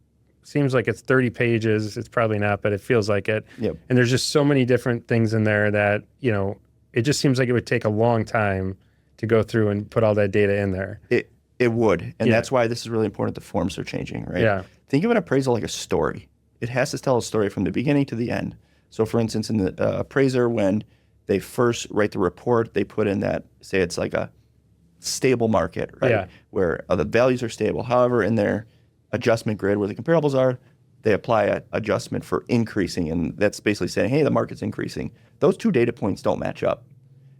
Speaker 2: Seems like it's 30 pages. It's probably not, but it feels like it.
Speaker 1: Yep.
Speaker 2: And there's just so many different things in there that, it just seems like it would take a long time to go through and put all that data in there.
Speaker 1: It would. And that's why this is really important. The forms are changing, right?
Speaker 2: Yeah.
Speaker 1: Think of an appraisal like a story. It has to tell a story from the beginning to the end. So for instance, in the appraiser, when they first write the report, they put in that, say it's like a stable market, right?
Speaker 2: Yeah.
Speaker 1: Where the values are stable. However, in their adjustment grid where the comparables are, they apply an adjustment for increasing, and that's basically saying, hey, the market's increasing. Those 2 data points don't match up.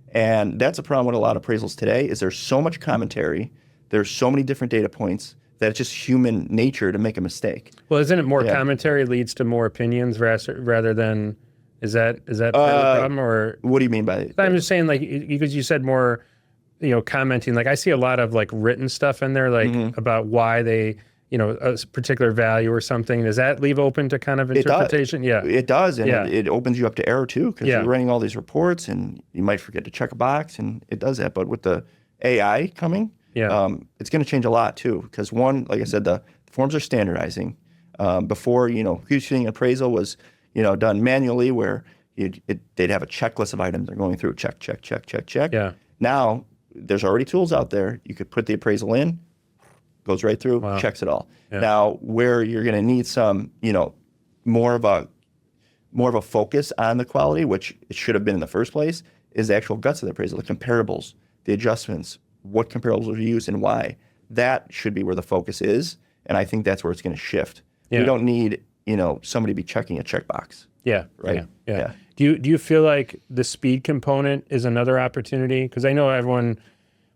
Speaker 1: And that's a problem with a lot of appraisals today is there's so much commentary, there's so many different data points that it's just human nature to make a mistake.
Speaker 2: Well, isn't it more commentary leads to more opinions rather than, is that part of the problem? Or
Speaker 1: what do you mean by it?
Speaker 2: I'm just saying, like, because you said more, commenting, like I see a lot of like written stuff in there, like about why they, a particular value or something. Does that leave open to kind of interpretation?
Speaker 1: It does. And it opens you up to error too, because you're running all these reports and you might forget to check a box, and it does that. But with the AI coming, it's going to change a lot too. Because one, like I said, the forms are standardizing. Before, QC appraisal was, done manually where they'd have a checklist of items they're going through, check, check, check, check, check.
Speaker 2: Yeah.
Speaker 1: Now, there's already tools out there. You could put the appraisal in, goes right through, checks it all. Yeah. Now, where you're going to need some, more of a focus on the quality, which it should have been in the first place, is the actual guts of the appraisal, the comparables, the adjustments, what comparables are used and why. That should be where the focus is, and I think that's where it's going to shift. Yeah. We don't need, somebody to be checking a checkbox.
Speaker 2: Yeah.
Speaker 1: Right.
Speaker 2: Yeah. Do you feel like the speed component is another opportunity? Because I know one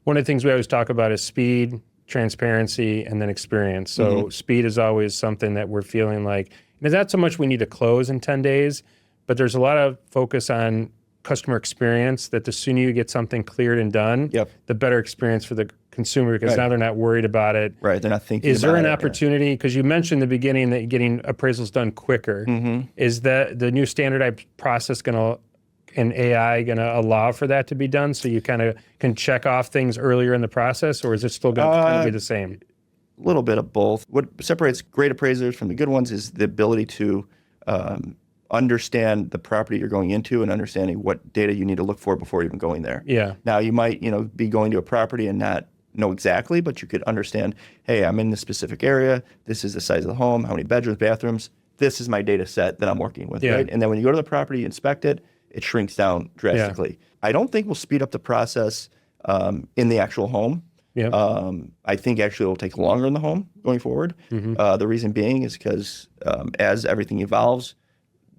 Speaker 2: of the things we always talk about is speed, transparency, and then experience. So speed is always something that we're feeling like, it's not so much we need to close in 10 days, but there's a lot of focus on customer experience, that the sooner you get something cleared and done, the better experience for the consumer, because now they're not worried about it.
Speaker 1: Right, they're not thinking
Speaker 2: Is there an opportunity, because you mentioned in the beginning that getting appraisals done quicker, is that the new standardized process and AI going to allow for that to be done, so you kind of can check off things earlier in the process, or is it still going to be the same?
Speaker 1: A little bit of both. What separates great appraisers from the good ones is the ability to understand the property you're going into and understanding what data you need to look for before even going there.
Speaker 2: Yeah.
Speaker 1: Now you might, be going to a property and not know exactly, but you could understand, hey, I'm in this specific area. This is the size of the home, how many bedrooms, bathrooms. This is my data set that I'm working with, right? And then when you go to the property, you inspect it, it shrinks down drastically. I don't think we'll speed up the process in the actual home. I think actually it'll take longer in the home going forward. The reason being is because as everything evolves,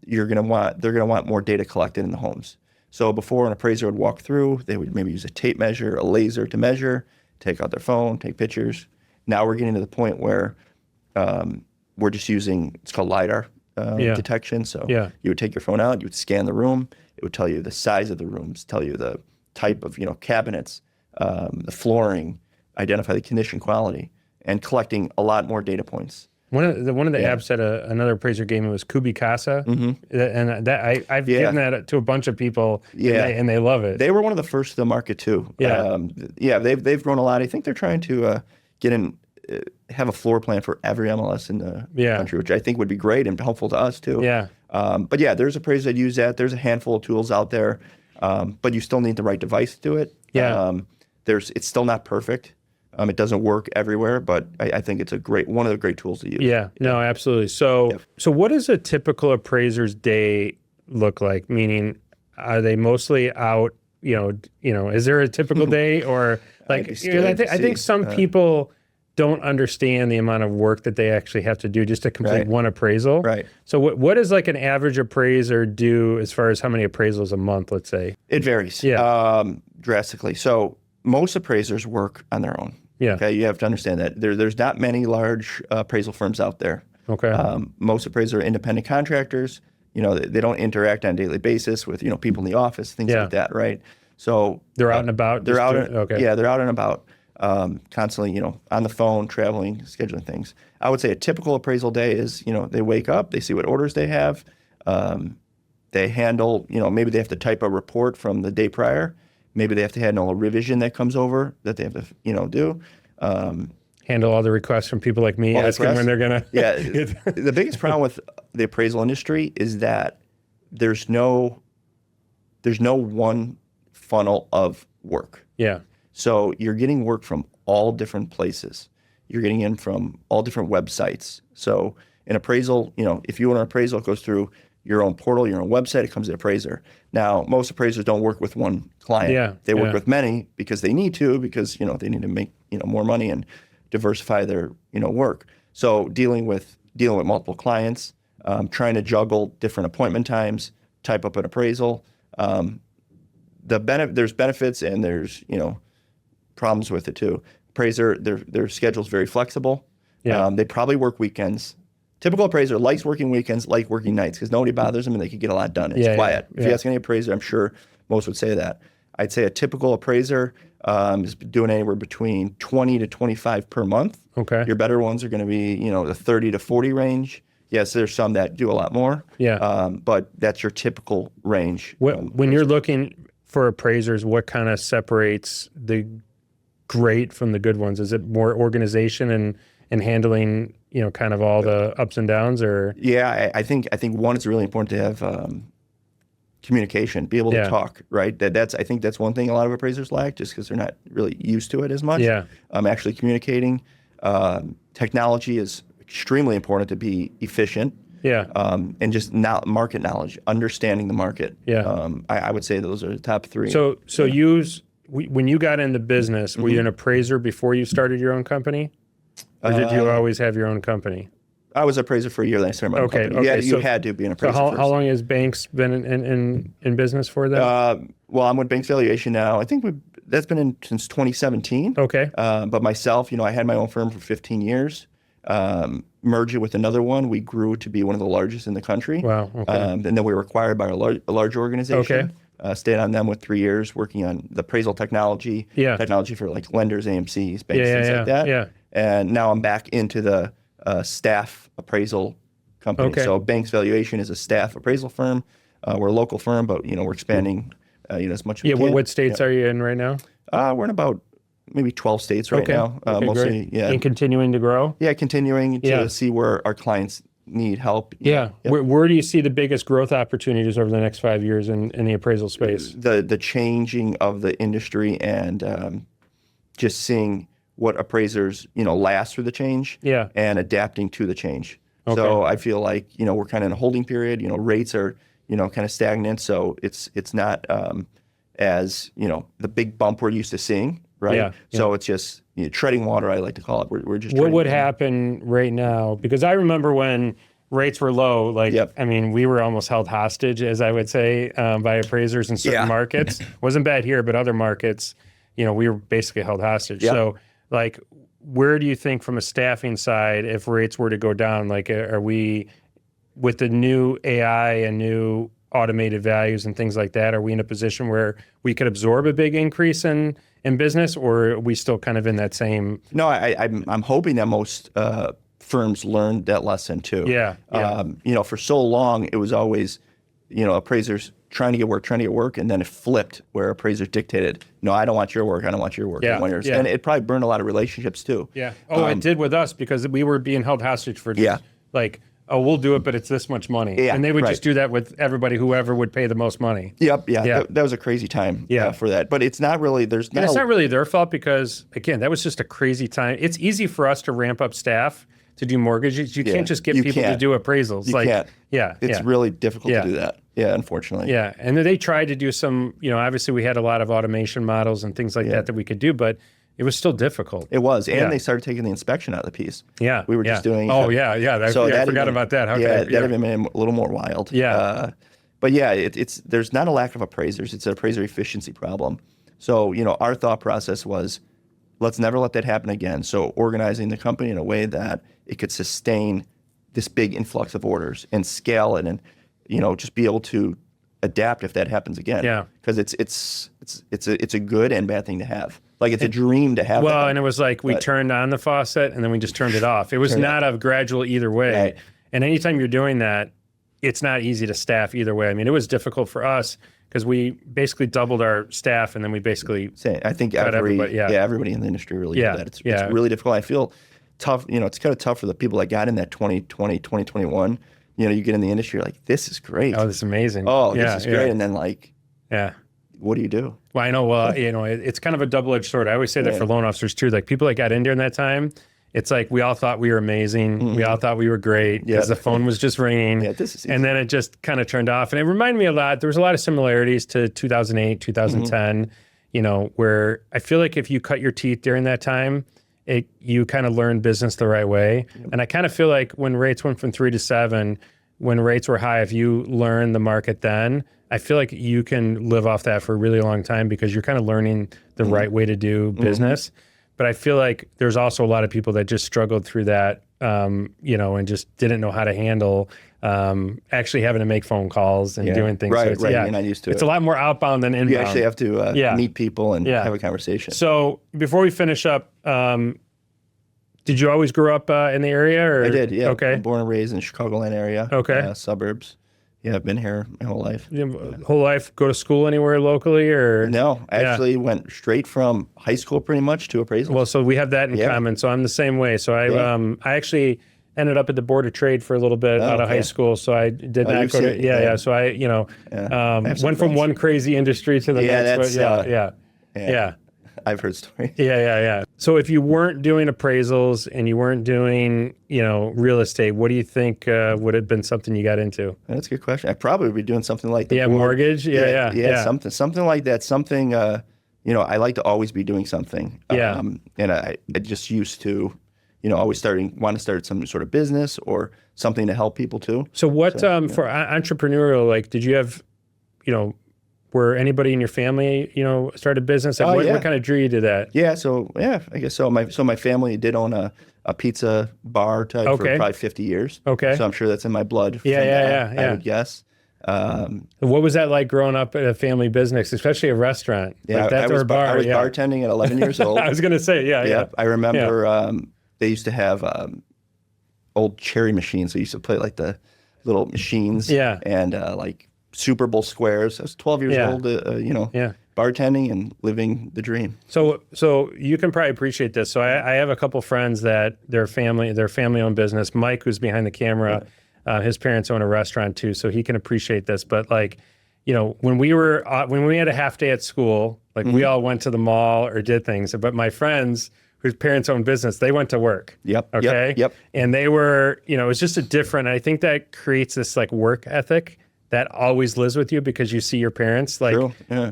Speaker 1: they're going to want more data collected in the homes. So before an appraiser would walk through, they would maybe use a tape measure, a laser to measure, take out their phone, take pictures. Now we're getting to the point where we're just using, it's called LiDAR detection. So you would take your phone out, you would scan the room. It would tell you the size of the rooms, tell you the type of cabinets, the flooring, identify the condition, quality, and collecting a lot more data points.
Speaker 2: One of the apps that another appraiser gave me was Kubicasa, and that I've given that to a bunch of people, and they love it.
Speaker 1: They were one of the first to the market too. They've grown a lot. I think they're trying to have a floor plan for every MLS in the country, which I think would be great and helpful to us too. But there's appraisers that use that. There's a handful of tools out there, but you still need the right device to do it. It's still not perfect. It doesn't work everywhere, but I think it's one of the great tools to use.
Speaker 2: No, absolutely. So what does a typical appraiser's day look like? Meaning, are they mostly out? Is there a typical day, or like? I think some people don't understand the amount of work that they actually have to do just to complete one appraisal.
Speaker 1: Right.
Speaker 2: So what does like an average appraiser do as far as how many appraisals a month? Let's say
Speaker 1: it varies. Drastically. So most appraisers work on their own. Okay, you have to understand that there's not many large appraisal firms out there.
Speaker 2: Okay.
Speaker 1: Most appraisers are independent contractors. They don't interact on a daily basis with people in the office, things like that, right? So
Speaker 2: they're out and about.
Speaker 1: They're out. They're out and about, constantly. On the phone, traveling, scheduling things. I would say a typical appraisal day is they wake up, they see what orders they have, they handle. Maybe they have to type a report from the day prior. Maybe they have to handle a revision that comes over that they have to, do.
Speaker 2: Handle all the requests from people like me asking when they're going to.
Speaker 1: The biggest problem with the appraisal industry is that there's no one funnel of work. So you're getting work from all different places. You're getting in from all different websites. So an appraisal, if you want an appraisal, it goes through your own portal, your own website, it comes to appraiser. Now, most appraisers don't work with one client. They work with many because they need to, because they need to make more money and diversify their work. So dealing with multiple clients, trying to juggle different appointment times, type up an appraisal. There's benefits and there's problems with it too. Appraiser, their schedule's very flexible. They probably work weekends. Typical appraiser likes working weekends, like working nights, because nobody bothers them and they can get a lot done. It's quiet. If you ask any appraiser, I'm sure most would say that. I'd say a typical appraiser is doing anywhere between 20 to 25 per month.
Speaker 2: Okay.
Speaker 1: Your better ones are going to be, the 30 to 40 range. Yes, there's some that do a lot more. But that's your typical range.
Speaker 2: When you're looking for appraisers, what kind of separates the great from the good ones? Is it more organization and handling kind of all the ups and downs, or?
Speaker 1: I think one, it's really important to have communication, be able to talk, right? I think that's one thing a lot of appraisers lack, just because they're not really used to it as much. Actually communicating. Technology is extremely important to be efficient. And just market knowledge, understanding the market. I would say those are the top three.
Speaker 2: So when you got into business, were you an appraiser before you started your own company? Or did you always have your own company?
Speaker 1: I was an appraiser for a year, then I started my own company. You had to be an appraiser
Speaker 2: So
Speaker 1: first.
Speaker 2: how long has Banks been in business for that?
Speaker 1: Well, I'm with Banks Valuation now. I think that's been since 2017.
Speaker 2: Okay.
Speaker 1: But myself, I had my own firm for 15 years. Merged it with another one. We grew to be one of the largest in the country.
Speaker 2: Wow. Okay.
Speaker 1: And then we were acquired by a large organization.
Speaker 2: Okay.
Speaker 1: Stayed on them with 3 years, working on the appraisal technology, technology for like lenders, AMCs, banks, things like that. And now I'm back into the staff appraisal company.
Speaker 2: Okay.
Speaker 1: So Banks Valuation is a staff appraisal firm. We're a local firm, but we're expanding as much as we can.
Speaker 2: What states are you in right now?
Speaker 1: We're in about maybe 12 states right now.
Speaker 2: Okay,
Speaker 1: mostly,
Speaker 2: great. And continuing to grow?
Speaker 1: Continuing to see where our clients need help.
Speaker 2: Yeah. Where do you see the biggest growth opportunities over the next 5 years in the appraisal space?
Speaker 1: The changing of the industry and just seeing what appraisers, last through the change and adapting to the change. Okay. So I feel like, we're kind of in a holding period, rates are, kind of stagnant. So it's not as, the big bump we're used to seeing, right? Yeah. So it's just treading water, I like to call it. We're just
Speaker 2: what would happen right now? Because I remember when rates were low, I mean, we were almost held hostage, as I would say, by appraisers in certain markets. Wasn't bad here, but other markets, we were basically held hostage. Yep. So where do you think from a staffing side, if rates were to go down, are we, with the new AI and new automated values and things like that, are we in a position where we could absorb a big increase in business, or are we still kind of in that same?
Speaker 1: No, I'm hoping that most firms learned that lesson too.
Speaker 2: Yeah.
Speaker 1: For so long, it was always, appraisers trying to get work, and then it flipped where appraisers dictated, no, I don't want your work, I don't want your work. I want yours. And it probably burned a lot of relationships too.
Speaker 2: Yeah. Oh, it did with us, because we were being held hostage for just oh, we'll do it, but it's this much money. Yeah, and they would just do that with everybody, whoever would pay the most money.
Speaker 1: Yep. That was a crazy time for that. But it's not really, it's
Speaker 2: not really their fault, because, again, that was just a crazy time. It's easy for us to ramp up staff to do mortgages. You can't just get people to do appraisals.
Speaker 1: You can't. It's really difficult to do that. Yeah, unfortunately.
Speaker 2: Yeah, and then they tried to do some, obviously we had a lot of automation models and things like that we could do, but it was still difficult.
Speaker 1: It was, and they started taking the inspection out of the piece.
Speaker 2: Yeah,
Speaker 1: we were just doing.
Speaker 2: Oh I forgot about that.
Speaker 1: That even made it a little more wild.
Speaker 2: Yeah,
Speaker 1: but it's there's not a lack of appraisers. It's an appraiser efficiency problem. So our thought process was, let's never let that happen again. So organizing the company in a way that it could sustain this big influx of orders and scale it, and just be able to adapt if that happens again.
Speaker 2: Yeah,
Speaker 1: because it's a good and bad thing to have. It's a dream to have.
Speaker 2: Well, and it was we turned on the faucet and then we just turned it off. It was not a gradual either way. Right. And anytime you're doing that, it's not easy to staff either way. I mean, it was difficult for us because we basically doubled our staff, and then we basically
Speaker 1: I think everybody in the industry really did that. It's really difficult. I feel tough. It's kind of tough for the people that got in that 2020, 2021. You get in the industry, you're like, this is great.
Speaker 2: Oh, this is amazing.
Speaker 1: Oh, this is great. And then what do you do?
Speaker 2: Well, I know. Well, it's kind of a double-edged sword. I always say that for loan officers too. People that got in during that time, it's we all thought we were amazing. Mm-hmm. We all thought we were great because the phone was just ringing. And then it just kind of turned off. And it reminded me a lot. There was a lot of similarities to 2008, 2010. Where I feel like if you cut your teeth during that time, you kind of learned business the right way. Yep. And I kind of feel like when rates went from 3 to 7, when rates were high, if you learn the market then, I feel like you can live off that for a really long time because you're kind of learning the right way to do business. But I feel like there's also a lot of people that just struggled through that, and just didn't know how to handle actually having to make phone calls and doing things.
Speaker 1: Right, so you're not used to it.
Speaker 2: It's a lot more outbound than inbound.
Speaker 1: You actually have to meet people and have a conversation.
Speaker 2: So before we finish up, did you always grow up in the area? Or?
Speaker 1: I did, yeah.
Speaker 2: Okay.
Speaker 1: I'm born and raised in the Chicagoland area.
Speaker 2: Okay.
Speaker 1: Suburbs. Yeah, I've been here my whole life.
Speaker 2: Whole life, go to school anywhere locally, or?
Speaker 1: No, I actually went straight from high school pretty much to appraisal.
Speaker 2: Well, so we have that in common. So I'm the same way. So I actually ended up at the Board of Trade for a little bit out of high school. So I did not go to, So I, went from one crazy industry to the next. Yeah.
Speaker 1: I've heard stories.
Speaker 2: Yeah. So if you weren't doing appraisals and you weren't doing, real estate, what do you think would have been something you got into?
Speaker 1: That's a good question. I'd probably be doing something like
Speaker 2: that. Mortgage. Yeah.
Speaker 1: Something like that. Something, I like to always be doing something. And I just used to, always want to start some sort of business or something to help people too.
Speaker 2: So what, for entrepreneurial, did you have, were anybody in your family, started a business? What kind of drew you to that?
Speaker 1: Yeah, I guess so. My family did own a pizza bar type for probably 50 years. Okay. So I'm sure that's in my blood. I would guess.
Speaker 2: What was that like growing up at a family business, especially a restaurant?
Speaker 1: Yeah, I was bartending at 11 years old.
Speaker 2: I was going to say, yeah.
Speaker 1: I remember they used to have old cherry machines. They used to play the little machines. Yeah. And Super Bowl squares. I was 12 years old, bartending and living the dream.
Speaker 2: So you can probably appreciate this. So I have a couple friends that their family-owned business. Mike, who's behind the camera, his parents own a restaurant too, so he can appreciate this. But like, you know, when we had a half day at school, like we all went to the mall or did things. But my friends whose parents own business, they went to work.
Speaker 1: Yep.
Speaker 2: Okay.
Speaker 1: Yep.
Speaker 2: And they were, you know, it's just a different. I think that creates this like work ethic that always lives with you because you see your parents like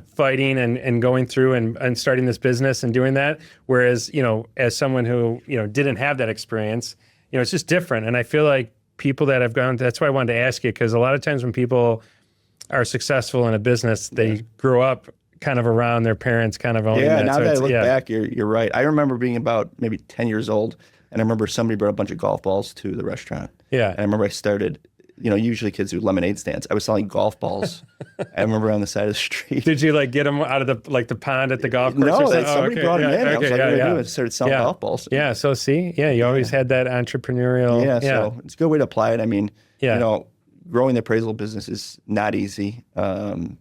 Speaker 2: fighting and going through and starting this business and doing that. Whereas, you know, as someone who, you know, didn't have that experience, you know, it's just different. And I feel like people that have gone, that's why I wanted to ask you, because a lot of times when people are successful in a business, they grow up kind of around their parents kind of owning that.
Speaker 1: Yeah, now that I look back, you're right. I remember being about maybe 10 years old, and I remember somebody brought a bunch of golf balls to the restaurant.
Speaker 2: Yeah.
Speaker 1: And I remember I started, you know, usually kids do lemonade stands. I was selling golf balls. I remember on the side of the street.
Speaker 2: Did you like get them out of the pond at the golf course?
Speaker 1: No,
Speaker 2: or something?
Speaker 1: somebody brought them in. I was like, what do I do? I started selling golf balls.
Speaker 2: Yeah, so see, you always had that entrepreneurial.
Speaker 1: Yeah, so it's a good way to apply it. I mean, you know, growing the appraisal business is not easy. And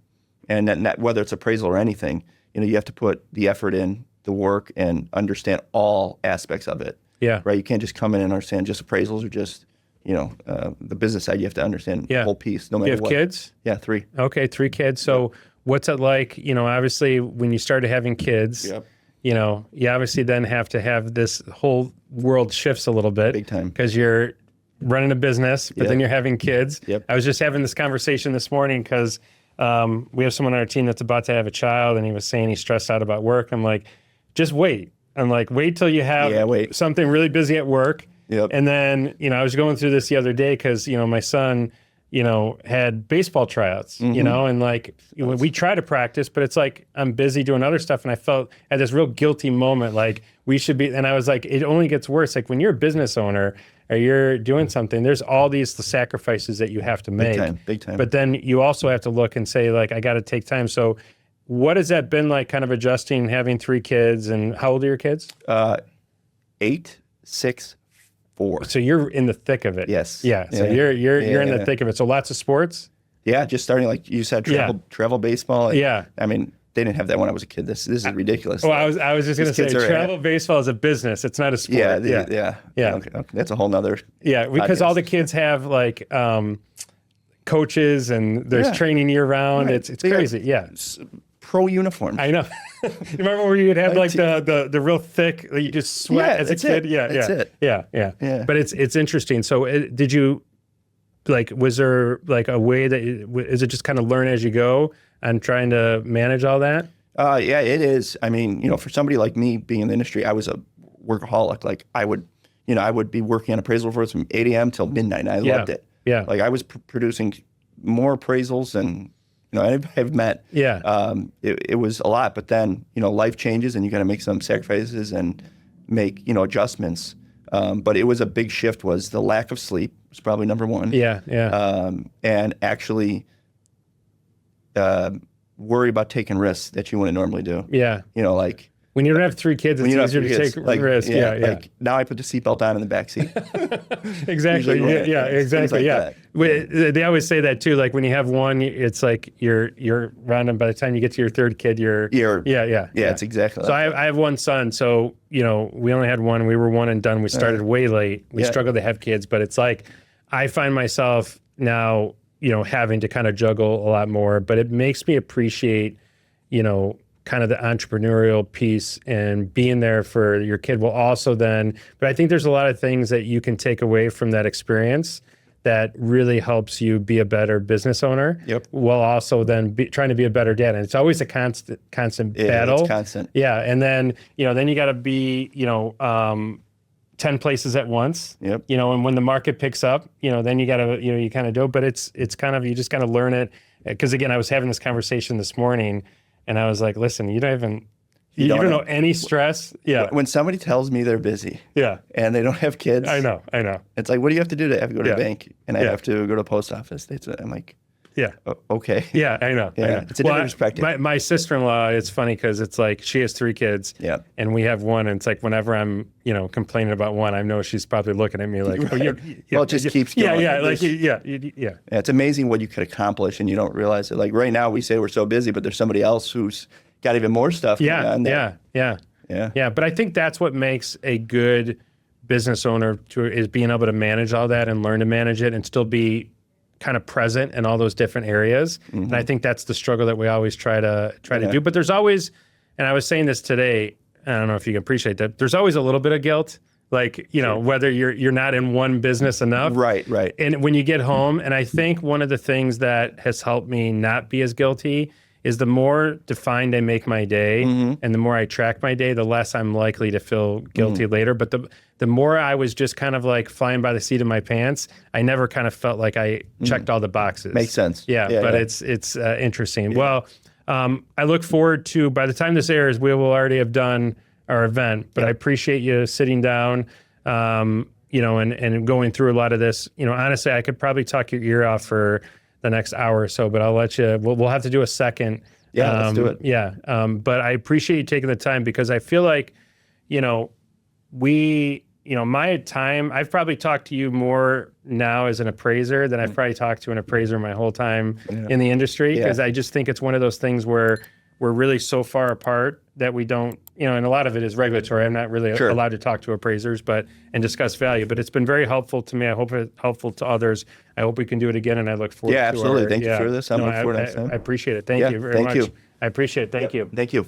Speaker 1: not, whether it's appraisal or anything, you know, you have to put the effort in, the work, and understand all aspects of it.
Speaker 2: Yeah.
Speaker 1: Right? You can't just come in and understand just appraisals or just, you know, the business side. You have to understand the whole piece, no matter what.
Speaker 2: You have kids?
Speaker 1: Yeah, 3.
Speaker 2: Okay, 3 kids. So what's it like, you know, obviously when you started having kids, you know, you obviously then have to have this whole world shifts a little bit.
Speaker 1: Big time.
Speaker 2: Because you're running a business, but then you're having kids. I was just having this conversation this morning because we have someone on our team that's about to have a child, and he was saying he's stressed out about work. I'm like, just wait. I'm like, wait till you have something really busy at work. And then, you know, I was going through this the other day because, you know, my son, you know, had baseball tryouts, you know, and like we try to practice, but it's like I'm busy doing other stuff. And I felt at this real guilty moment, like we should be. And I was like, it only gets worse. Like when you're a business owner or you're doing something, there's all these sacrifices that you have to make.
Speaker 1: Big time.
Speaker 2: But then you also have to look and say, like, I got to take time. So what has that been like, kind of adjusting, having 3 kids? And how old are your kids?
Speaker 1: 8, 6, 4.
Speaker 2: So you're in the thick of it.
Speaker 1: Yes.
Speaker 2: Yeah. So you're in the thick of it. So lots of sports.
Speaker 1: Yeah, just starting, like you said, travel baseball.
Speaker 2: Yeah.
Speaker 1: I mean, they didn't have that when I was a kid. This is ridiculous.
Speaker 2: Well, I was just going to say, travel baseball is a business. It's not a sport.
Speaker 1: Yeah. Okay. That's a whole nother.
Speaker 2: Yeah, because all the kids have like coaches and there's training year round. Right. It's crazy. Yeah.
Speaker 1: Pro uniforms.
Speaker 2: I know. You remember where you'd have like the real thick, you just sweat as a kid?
Speaker 1: That's it.
Speaker 2: Yeah. But it's interesting. So did you, like, was there like a way that, is it just kind of learn as you go and trying to manage all that?
Speaker 1: Yeah, it is. I mean, you know, for somebody like me being in the industry, I was a workaholic. Like I would be working on appraisal reports from 8 a.m. till midnight. I loved it.
Speaker 2: Yeah.
Speaker 1: Like I was producing more appraisals than, you know, I've met.
Speaker 2: Yeah.
Speaker 1: It was a lot, but then, you know, life changes and you got to make some sacrifices and make, you know, adjustments. But it was a big shift. Was the lack of sleep was probably number one.
Speaker 2: Yeah.
Speaker 1: And actually worry about taking risks that you wouldn't normally do.
Speaker 2: Yeah.
Speaker 1: You know, like
Speaker 2: when you don't have 3 kids, it's easier to take risks. Yeah.
Speaker 1: Like now I put the seatbelt on in the back seat.
Speaker 2: Exactly. Exactly. They always say that too. Like when you have one, it's like you're around them. By the time you get to your 3rd kid, you're.
Speaker 1: It's exactly.
Speaker 2: So I have one son. So, you know, we only had one. We were one and done. We started way late. We struggled to have kids, but it's like I find myself now, you know, having to kind of juggle a lot more. But it makes me appreciate, you know, kind of the entrepreneurial piece and being there for your kid will also then, but I think there's a lot of things that you can take away from that experience that really helps you be a better business owner.
Speaker 1: Yep.
Speaker 2: While also then trying to be a better dad. And it's always a constant battle.
Speaker 1: It's constant.
Speaker 2: Yeah. And then, you know, then you got to be, you know, 10 places at once.
Speaker 1: Yep.
Speaker 2: You know, and when the market picks up, you know, then you got to, you know, you kind of do it, but it's kind of, you just got to learn it. Because again, I was having this conversation this morning and I was like, listen, you don't know any stress. Yeah.
Speaker 1: When somebody tells me they're busy.
Speaker 2: Yeah.
Speaker 1: And they don't have kids.
Speaker 2: I know.
Speaker 1: It's like, what do you have to do to have to go to the bank? And I have to go to the post office. I'm like, okay.
Speaker 2: Yeah, I know.
Speaker 1: It's a different perspective.
Speaker 2: My sister-in-law, it's funny because it's like she has 3 kids.
Speaker 1: Yeah.
Speaker 2: And we have one. And it's like whenever I'm, you know, complaining about one, I know she's probably looking at me like,
Speaker 1: well, it just keeps going.
Speaker 2: Yeah.
Speaker 1: It's amazing what you could accomplish and you don't realize it. Like right now we say we're so busy, but there's somebody else who's got even more stuff going on there.
Speaker 2: Yeah. But I think that's what makes a good business owner is being able to manage all that and learn to manage it and still be kind of present in all those different areas. And I think that's the struggle that we always try to do. But there's always, and I was saying this today, I don't know if you can appreciate that, there's always a little bit of guilt. Like, you know, whether you're not in one business enough.
Speaker 1: Right.
Speaker 2: And when you get home, and I think one of the things that has helped me not be as guilty is the more defined I make my day and the more I track my day, the less I'm likely to feel guilty later. But the more I was just kind of like flying by the seat of my pants, I never kind of felt like I checked all the boxes.
Speaker 1: Makes sense.
Speaker 2: But it's interesting. Yeah. Well, I look forward to, by the time this airs, we will already have done our event, but I appreciate you sitting down, you know, and going through a lot of this. You know, honestly, I could probably talk your ear off for the next hour or so, but I'll let you, we'll have to do a second.
Speaker 1: Yeah, let's do it.
Speaker 2: Yeah. But I appreciate you taking the time because I feel like, you know, my time, I've probably talked to you more now as an appraiser than I've probably talked to an appraiser my whole time in the industry. Because I just think it's one of those things where we're really so far apart that we don't, you know, and a lot of it is regulatory. I'm not really allowed to talk to appraisers and discuss value, but it's been very helpful to me. I hope it's helpful to others. I hope we can do it again, and I look forward to it.
Speaker 1: Absolutely. Thank you for this. I'm looking forward to it.
Speaker 2: I appreciate it. Thank you very much.
Speaker 1: You.
Speaker 2: I appreciate it. Thank you.
Speaker 1: Thank you.